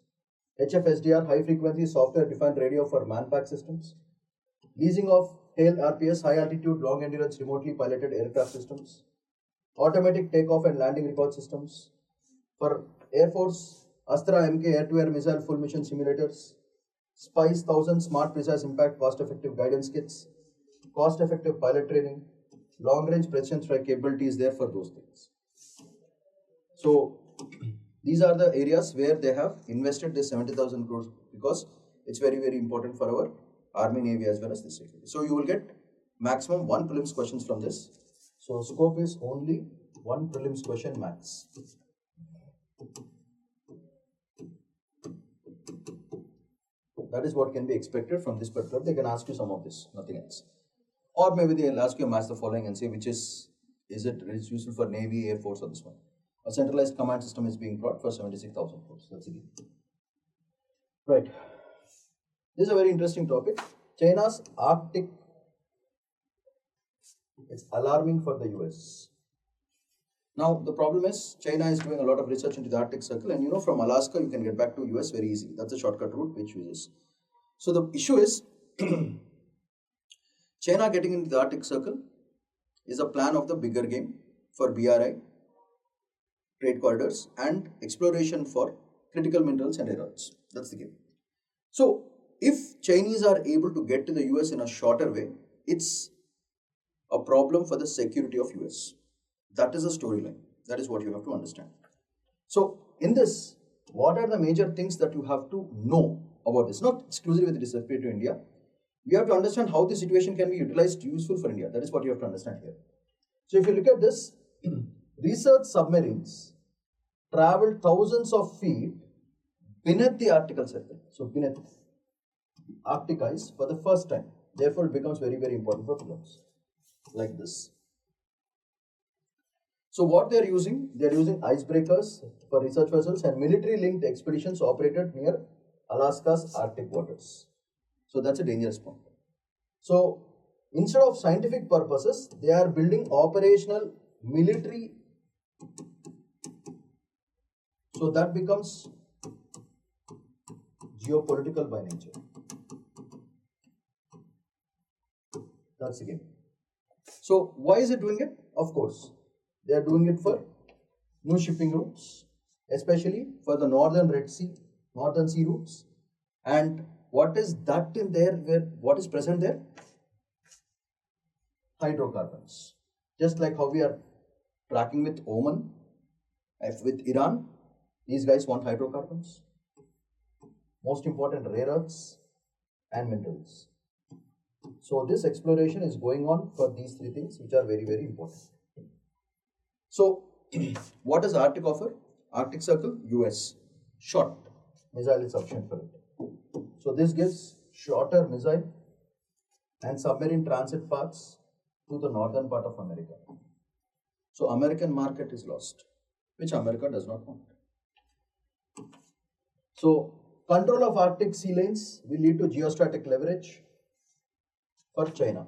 HFSDR high frequency software defined radio for manpack systems. Leasing of HALE RPS high altitude long endurance remotely piloted aircraft systems. Automatic takeoff and landing record systems. For Air Force, Astra MK air-to-air missile full mission simulators. SPICE 1000 smart precise impact cost-effective guidance kits. Cost-effective pilot training. Long-range precision strike capability is there for those things. So these are the areas where they have invested this 70,000 crores because it's very, very important for our Army, Navy as well as this security. So you will get maximum 1 prelims questions from this. So scope is only 1 prelims question max. That is what can be expected from this particular. They can ask you some of this, nothing else. Or maybe they'll ask you a match the following and say which is it useful for Navy, Air Force or this one. A centralized command system is being brought for 76,000 crores. That's it. Right. This is a very interesting topic. China's Arctic. It's alarming for the US. Now the problem is China is doing a lot of research into the Arctic Circle, and you know from Alaska you can get back to US very easily. That's a shortcut route which uses. So the issue is China getting into the Arctic Circle is a plan of the bigger game for BRI, trade corridors and exploration for critical minerals and rare earths. That's the game. So if Chinese are able to get to the US in a shorter way, it's a problem for the security of US. That is a storyline. That is what you have to understand. So in this, what are the major things that you have to know about this? Not exclusively with respect to India. You have to understand how the situation can be utilized useful for India. That is what you have to understand here. So if you look at this, research submarines travel thousands of feet beneath the Arctic Circle. So beneath Arctic ice for the first time. Therefore, it becomes very, very important for films like this. So what they are using icebreakers for research vessels and military-linked expeditions operated near Alaska's Arctic waters. So that's a dangerous point. So instead of scientific purposes, they are building operational military. So that becomes geopolitical by nature. That's the game. So why is it doing it? Of course, they are doing it for new shipping routes, especially for the northern sea routes. And what is that in there? What is present there? Hydrocarbons. Just like how we are tracking with Oman, with Iran, these guys want hydrocarbons. Most important, rare earths and minerals. So this exploration is going on for these three things which are very, very important. So what does Arctic offer? Arctic Circle, US. Short missile is sufficient for it. So this gives shorter missile and submarine transit paths to the northern part of America. So American market is lost, which America does not want. So control of Arctic sea lanes will lead to geostrategic leverage for China.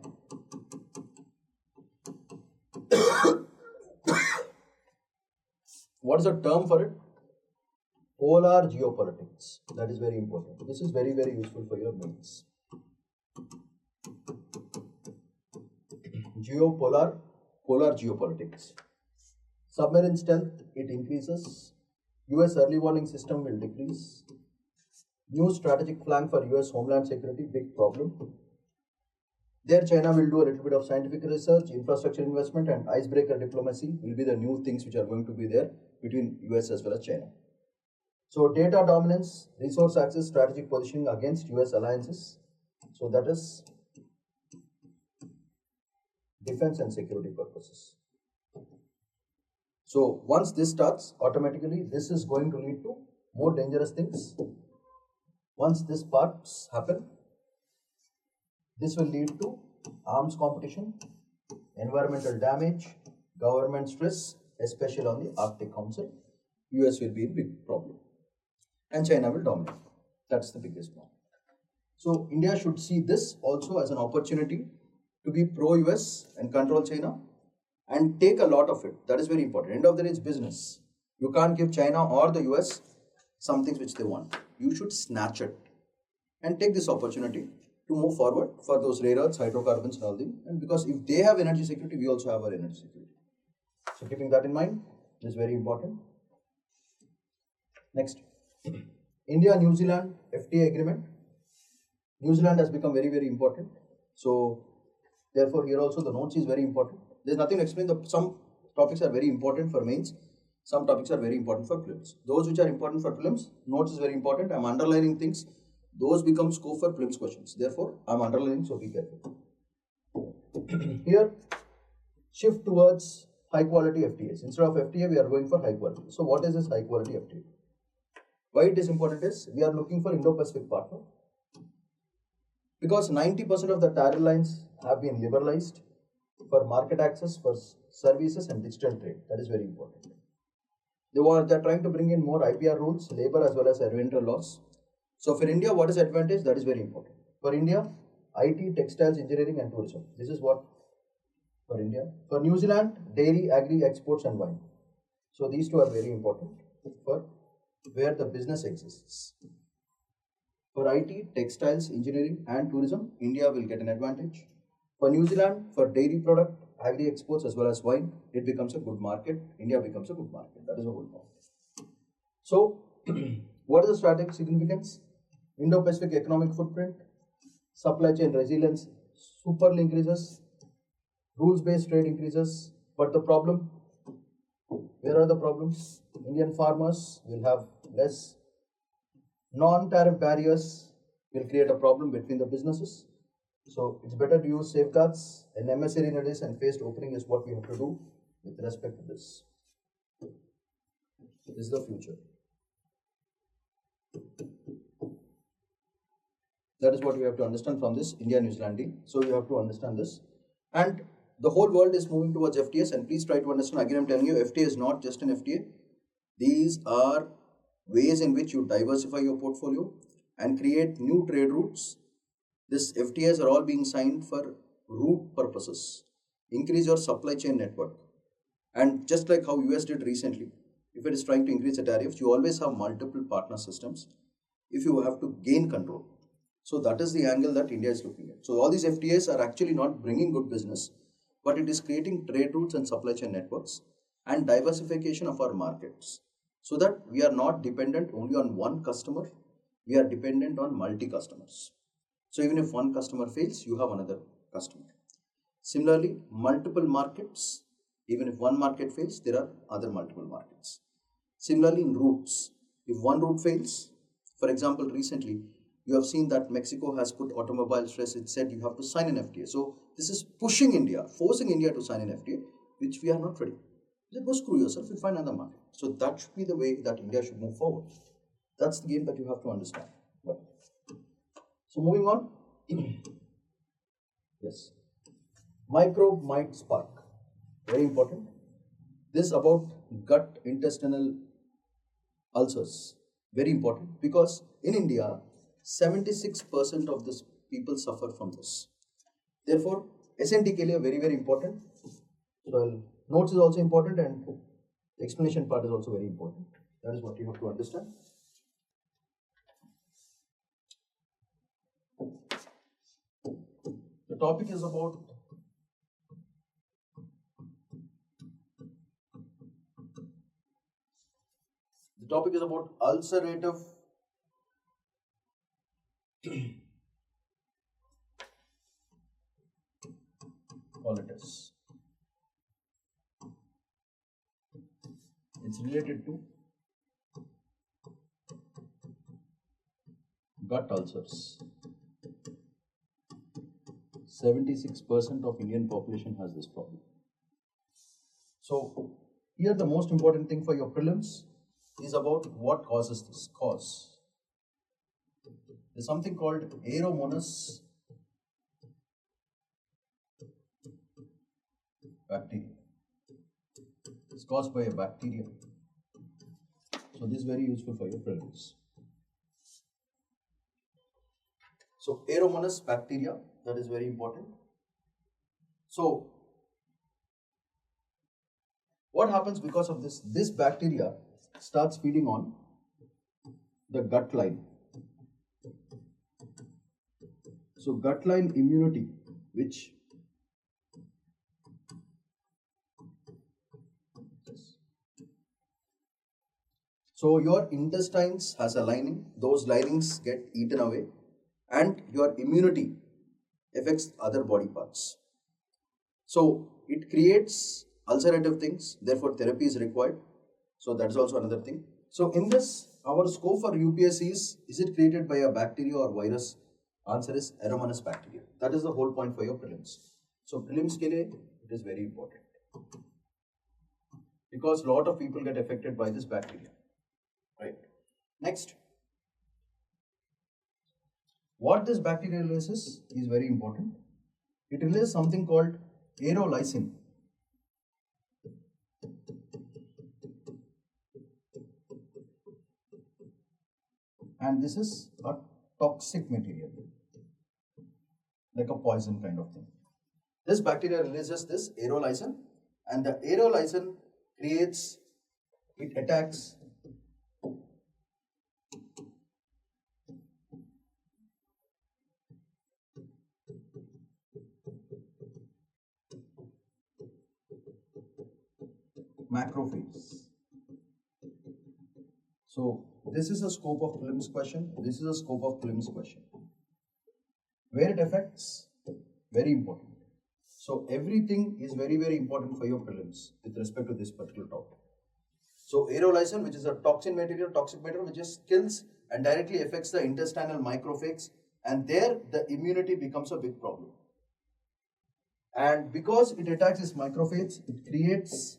What is the term for it? Polar geopolitics. That is very important. This is very, very useful for your mains. Polar geopolitics. Submarine stealth, it increases. US early warning system will decrease. New strategic flank for US homeland security, big problem. There China will do a little bit of scientific research, infrastructure investment and icebreaker diplomacy will be the new things which are going to be there between US as well as China. So data dominance, resource access, strategic positioning against US alliances. So that is defense and security purposes. So once this starts, automatically this is going to lead to more dangerous things. Once these parts happen, this will lead to arms competition, environmental damage, government stress, especially on the Arctic Council. US will be a big problem and China will dominate. That's the biggest one. So India should see this also as an opportunity to be pro-US and control China and take a lot of it. That is very important. End of the day, it's business. You can't give China or the US some things which they want. You should snatch it and take this opportunity to move forward for those rare earths, hydrocarbons and all things. And because if they have energy security, we also have our energy security. So keeping that in mind is very important. Next, India-New Zealand FTA agreement. New Zealand has become very, very important. So therefore here also the notes is very important. There's nothing to explain. Some topics are very important for mains. Some topics are very important for prelims. Those which are important for prelims, notes is very important. I'm underlining things. Those become scope for prelims questions. Therefore, I'm underlining, so be careful. Here, shift towards high quality FTAs. Instead of FTA, we are going for high quality. So what is this high quality FTA? Why it is important is, we are looking for Indo-Pacific partner. Because 90% of the tariff lines have been liberalized for market access, for services and digital trade. That is very important. They are trying to bring in more IPR rules, labor as well as environmental laws. So for India, what is advantage? That is very important. For India, IT, textiles, engineering and tourism. This is what for India. For New Zealand, dairy, agri, exports and wine. So these two are very important for where the business exists. For IT, textiles, engineering and tourism, India will get an advantage. For New Zealand, for dairy product, agri exports as well as wine, it becomes a good market. India becomes a good market. That is the whole point. So, what is the strategic significance? Indo-Pacific economic footprint, supply chain resilience superly increases, rules-based trade increases. But the problem, where are the problems? Indian farmers will have less. Non-tariff barriers will create a problem between the businesses. So it's better to use safeguards. An MSA readiness and phased opening is what we have to do with respect to this. This is the future. That is what we have to understand from this India-New Zealand deal. So you have to understand this. And the whole world is moving towards FTAs, and please try to understand. Again, I'm telling you, FTA is not just an FTA. These are ways in which you diversify your portfolio and create new trade routes. These FTAs are all being signed for route purposes. Increase your supply chain network. And just like how US did recently, if it is trying to increase the tariffs, you always have multiple partner systems if you have to gain control. So that is the angle that India is looking at. So all these FTAs are actually not bringing good business, but it is creating trade routes and supply chain networks and diversification of our markets, so that we are not dependent only on one customer, we are dependent on multi-customers. So even if one customer fails, you have another customer. Similarly, multiple markets, even if one market fails, there are other multiple markets. Similarly, in routes, if one route fails, for example, recently, you have seen that Mexico has put automobile stress. It said you have to sign an FTA. So this is pushing India, forcing India to sign an FTA, which we are not ready. Let go screw yourself, you find another market. So that should be the way that India should move forward. That's the game that you have to understand. Right. So moving on. Yes. Microbe might spark. Very important. This about gut intestinal ulcers. Very important, because in India, 76% of this people suffer from this. Therefore, SNT ke liye very, very important. So notes is also important, and the explanation part is also very important. That is what you have to understand. The topic is about ulcerative colitis. It's related to gut ulcers. 76% of Indian population has this problem. So here the most important thing for your prelims is about what causes this cause. There's something called Aeromonas bacteria. It's caused by a bacteria. So this is very useful for your prelims. So Aeromonas bacteria, that is very important. So what happens because of this? This bacteria starts feeding on the gut line. So gut line immunity, which so your intestines has a lining, those linings get eaten away, and your immunity affects other body parts. So it creates ulcerative things, therefore therapy is required. So that is also another thing. So in this, our scope for UPSC is it created by a bacteria or virus? Answer is Aeromonas bacteria. That is the whole point for your prelims. So prelims ke liye, it is very important. Because lot of people get affected by this bacteria. Right. Next. What this bacteria releases is very important. It releases something called aerolysin. And this is a toxic material, like a poison kind of thing. This bacteria releases this aerolysin, and the aerolysin creates, it attacks macrophages. So this is a scope of prelims question. This is a scope of prelims question. Where it affects, very important. So everything is very, very important for your prelims with respect to this particular topic. So aerolysin, which is a toxic material which just kills and directly affects the intestinal macrophages, and there the immunity becomes a big problem. And because it attacks this macrophages, it creates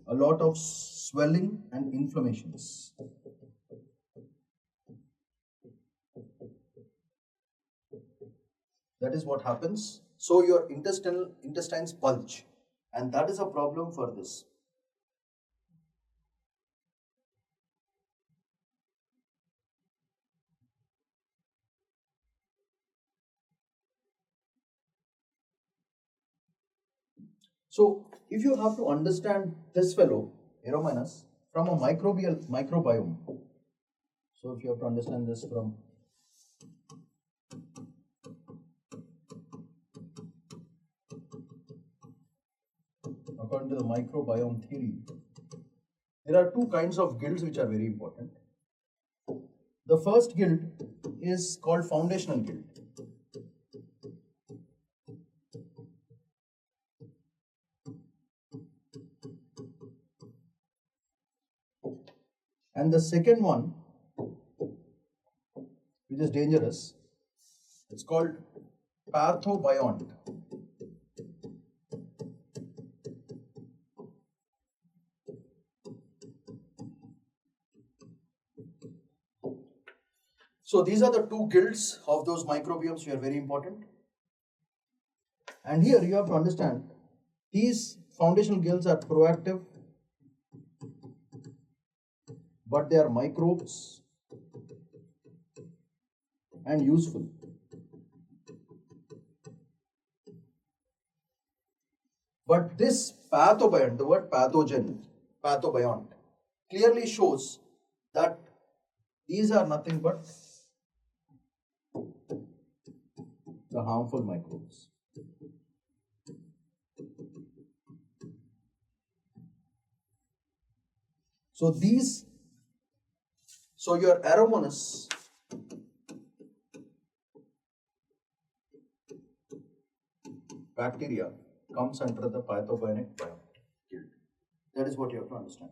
a lot of swelling and inflammations. That is what happens. So your intestines bulge, and that is a problem for this. So if you have to understand this fellow, Aeromonas, from a microbiome. So if you have to understand this from according to the microbiome theory, there are two kinds of guilds which are very important. The first guild is called foundational guild. And the second one, which is dangerous, it's called pathobiont. So these are the two guilds of those microbiomes which are very important. And here you have to understand, these foundational guilds are proactive, but they are microbes and useful. But this pathobiont, the word pathobiont, clearly shows that these are nothing but the harmful microbes. So your Aeromonas bacteria comes under the pathogenic guild. That is what you have to understand.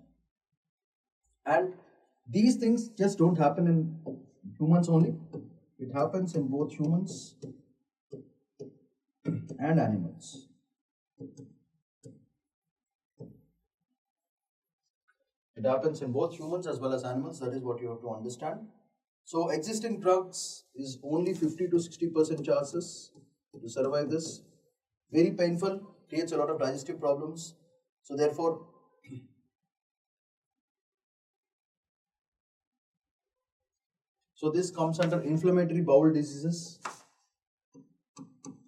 And these things just don't happen in humans only. It happens in both humans and animals. It happens in both humans as well as animals. That is what you have to understand. So existing drugs is only 50 to 60% chances to survive this. Very painful, creates a lot of digestive problems. So therefore, So this comes under inflammatory bowel diseases,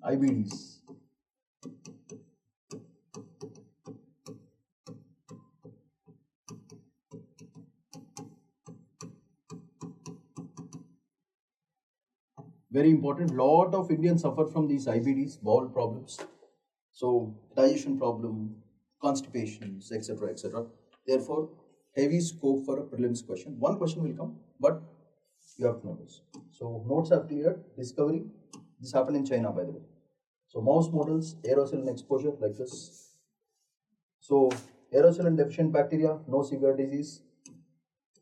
IBDs. Very important. Lot of Indians suffer from these IBDs, bowel problems. So digestion problem, constipations, etc., etc. Therefore, heavy scope for a prelims question. One question will come, but you have to know this. So notes are cleared. Discovery. This happened in China, by the way. So mouse models, aerosol and exposure like this. So aerosol and deficient bacteria, no severe disease.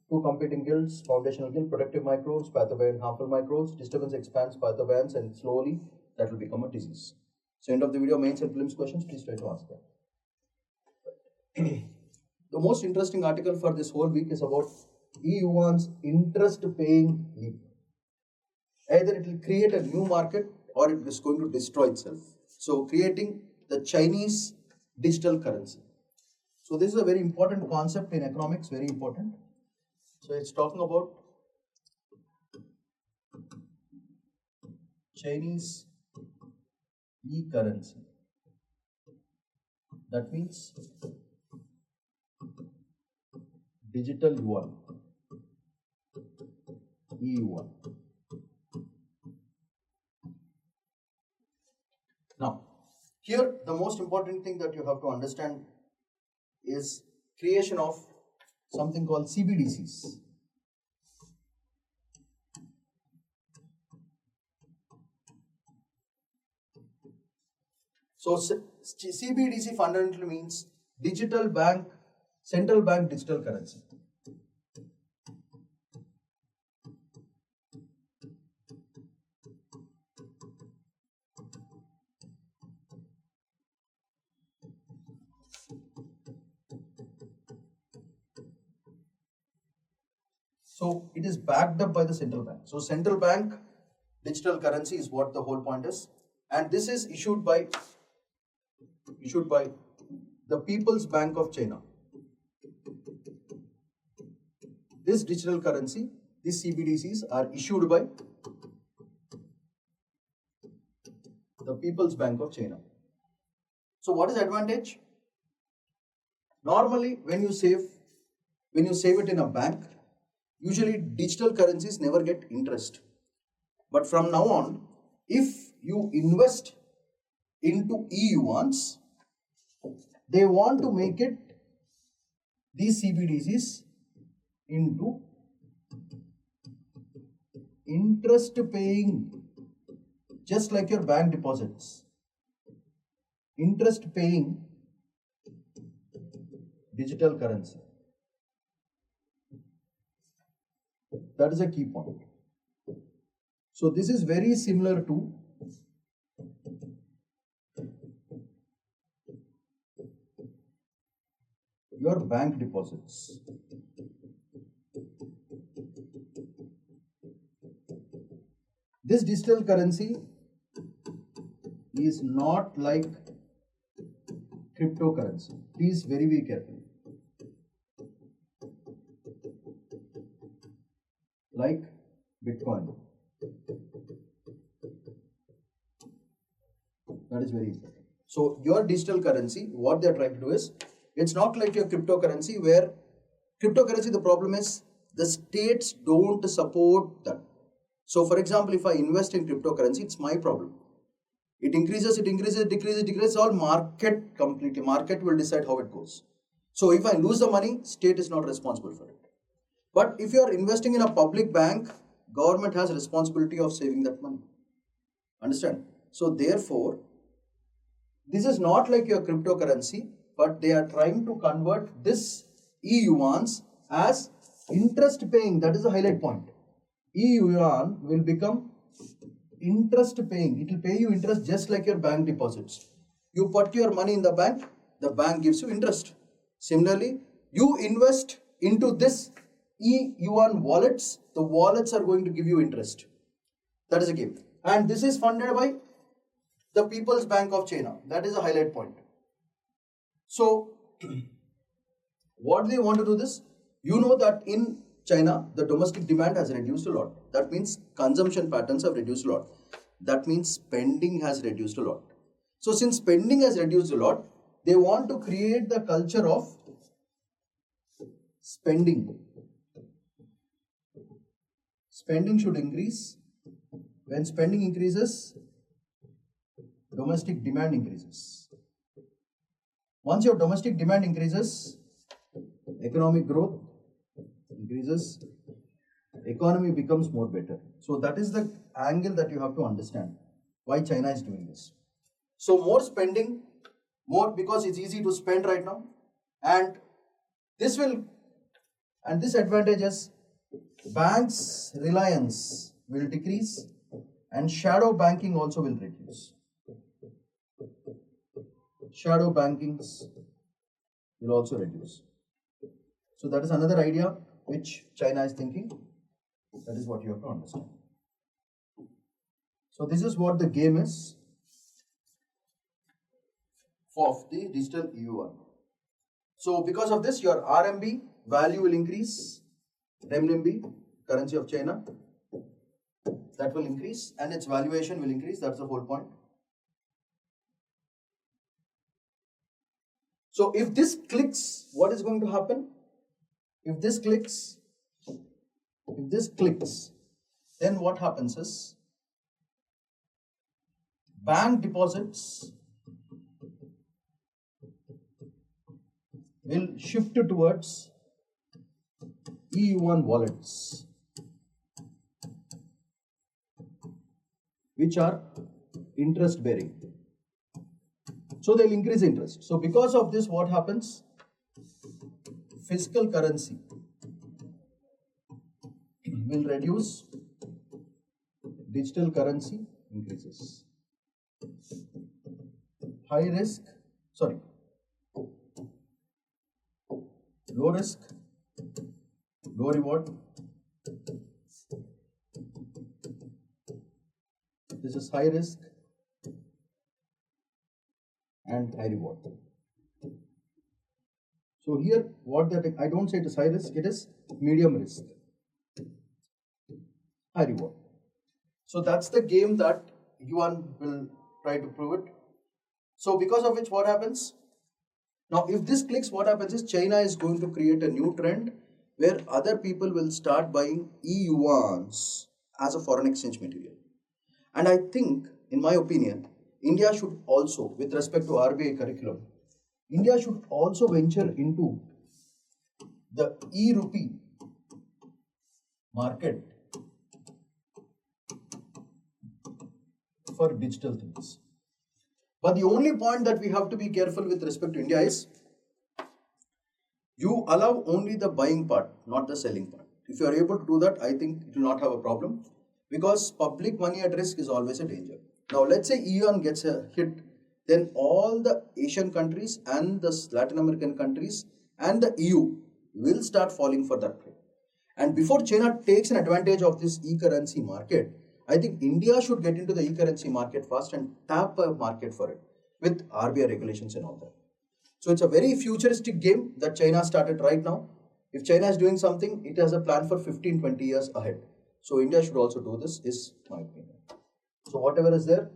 Two competing guilds, foundational guild, protective microbes, pathogen, harmful microbes, disturbance expands pathogens and slowly that will become a disease. So end of the video, mains and prelims questions, please try to answer that. The most interesting article for this whole week is about E-yuan's interest paying leap. Either it will create a new market or it is going to destroy itself. So creating the Chinese digital currency. So this is a very important concept in economics, very important. So it's talking about Chinese e-currency. That means digital yuan, e-yuan. Now, here the most important thing that you have to understand is creation of something called CBDCs. So CBDC fundamentally means digital bank, central bank digital currency. So it is backed up by the central bank. So central bank digital currency is what the whole point is, and this is issued by the People's Bank of China. This digital currency, these CBDCs are issued by the People's Bank of China. So what is the advantage? Normally when you save it in a bank, usually digital currencies never get interest. But from now on, if you invest into e-yuans, they want to make it, these CBDCs, into interest paying, just like your bank deposits. Interest paying digital currency. That is a key point. So this is very similar to your bank deposits. This digital currency is not like cryptocurrency. Please very careful. Like Bitcoin. That is very important. So your digital currency, what they are trying to do is, it's not like your cryptocurrency, where cryptocurrency, the problem is the states don't support that. So for example, if I invest in cryptocurrency, it's my problem. It increases, decreases, all market completely. Market will decide how it goes. So if I lose the money, state is not responsible for it. But if you are investing in a public bank, government has responsibility of saving that money. Understand? So therefore, this is not like your cryptocurrency, but they are trying to convert this e-yuans as interest paying. That is the highlight point. E-yuan will become interest paying. It will pay you interest just like your bank deposits. You put your money in the bank gives you interest. Similarly, you invest into this e-yuan wallets, the wallets are going to give you interest. That is a game. And this is funded by the People's Bank of China. That is a highlight point. So, what they want to do this? You know that in China, the domestic demand has reduced a lot. That means consumption patterns have reduced a lot. That means spending has reduced a lot. So since spending has reduced a lot, they want to create the culture of spending. Spending should increase. When spending increases, domestic demand increases. Once your domestic demand increases, economic growth increases, economy becomes more better. So that is the angle that you have to understand why China is doing this. So more spending, more because it's easy to spend right now, and this advantages banks' reliance will decrease and shadow banking also will reduce. Shadow bankings will also reduce. So that is another idea which China is thinking. That is what you have to understand. So this is what the game is of the digital yuan. So because of this, your RMB value will increase, renminbi, currency of China, that will increase and its valuation will increase. That's the whole point. So if this clicks, what is going to happen? If this clicks, then what happens is bank deposits will shift towards e-yuan wallets, which are interest bearing. So they'll increase interest. So because of this, what happens? Fiscal currency will reduce, digital currency increases. Low risk, low reward. This is high risk and high reward. So here, I don't say it is high risk, it is medium risk, high reward. So that's the game that yuan will try to prove it. So because of which, what happens? Now, if this clicks, what happens is China is going to create a new trend where other people will start buying e-yuans as a foreign exchange material. And I think, in my opinion, India should also, with respect to RBI curriculum, India should also venture into the e-rupee market for digital things. But the only point that we have to be careful with respect to India is you allow only the buying part, not the selling part. If you are able to do that, I think it will not have a problem, because public money at risk is always a danger. Now, let's say yuan gets a hit, then all the Asian countries and the Latin American countries and the EU will start falling for that prey. And before China takes an advantage of this e-currency market, I think India should get into the e-currency market first and tap a market for it with RBI regulations and all that. So it's a very futuristic game that China started right now. If China is doing something, it has a plan for 15-20 years ahead. So India should also do this, is my opinion. So whatever is there,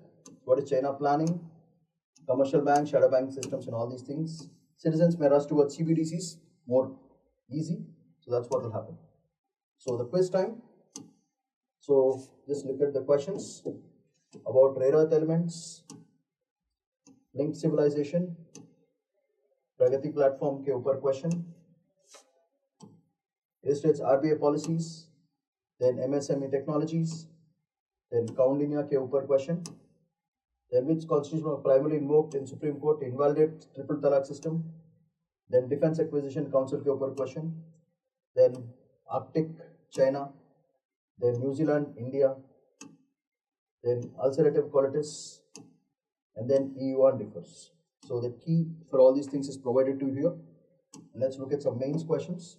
what is China planning? Commercial bank, shadow bank systems and all these things. Citizens may rush towards CBDCs, more easy. So that's what will happen. So the quiz time. So just look at the questions about rare earth elements, linked civilization, Pragati platform के ऊपर question, illustrates RBI policies, then MSME technologies, then Kaundinya के ऊपर question, then which constitution was primarily invoked in Supreme Court to invalidate triple talaq system, then Defense Acquisition Council के ऊपर question, then Arctic China, then New Zealand, India, then ulcerative colitis, and then e-yuan differs. So the key for all these things is provided to you here. Let's look at some mains questions.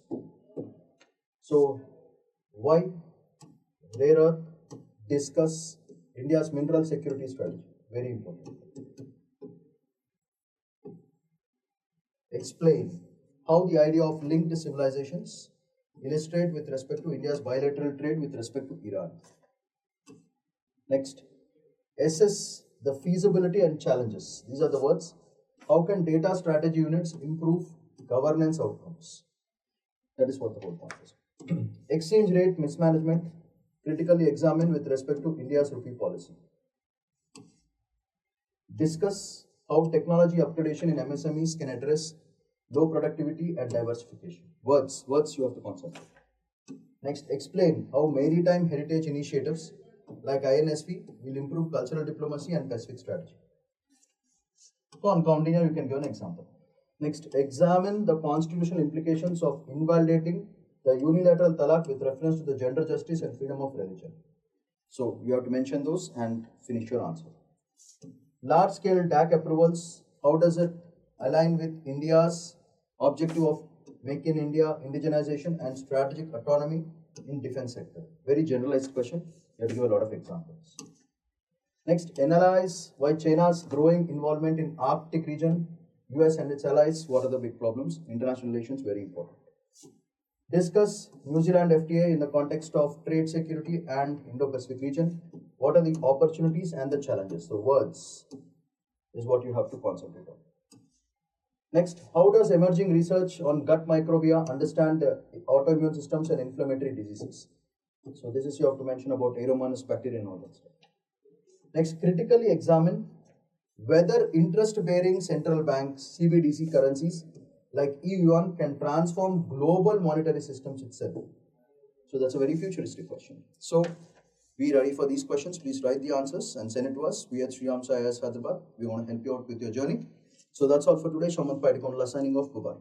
So why rare earth? Discuss India's mineral security strategy. Very important. Explain how the idea of linked civilizations illustrate with respect to India's bilateral trade with respect to Iran. Next, assess the feasibility and challenges. These are the words. How can data strategy units improve governance outcomes? That is what the whole point is. Exchange rate mismanagement, critically examine with respect to India's rupee policy. Discuss how technology upgradation in MSMEs can address low productivity and diversification. Words you have to concentrate. Next, explain how maritime heritage initiatives like INSV will improve cultural diplomacy and Pacific strategy. So on Coundinia, you can give an example. Next, examine the constitutional implications of invalidating the unilateral talaq with reference to the gender justice and freedom of religion. So you have to mention those and finish your answer. Large-scale DAC approvals, how does it align with India's objective of Make in India indigenization and strategic autonomy in defense sector? Very generalized question. You have to give a lot of examples. Next, analyze why China's growing involvement in Arctic region, US and its allies, what are the big problems? International relations, very important. Discuss New Zealand FTA in the context of trade security and Indo-Pacific region. What are the opportunities and the challenges? So words is what you have to concentrate on. Next, how does emerging research on gut microbia understand autoimmune systems and inflammatory diseases? So this is you have to mention about Aeromonas bacteria and all that stuff. Next, critically examine whether interest-bearing central banks, CBDC currencies like EU-yuan can transform global monetary systems itself. So that's a very futuristic question. So be ready for these questions. Please write the answers and send it to us. We at SRIRAM IAS Hyderabad. We want to help you out with your journey. So that's all for today. Shaman Paidikonola signing off. Goodbye.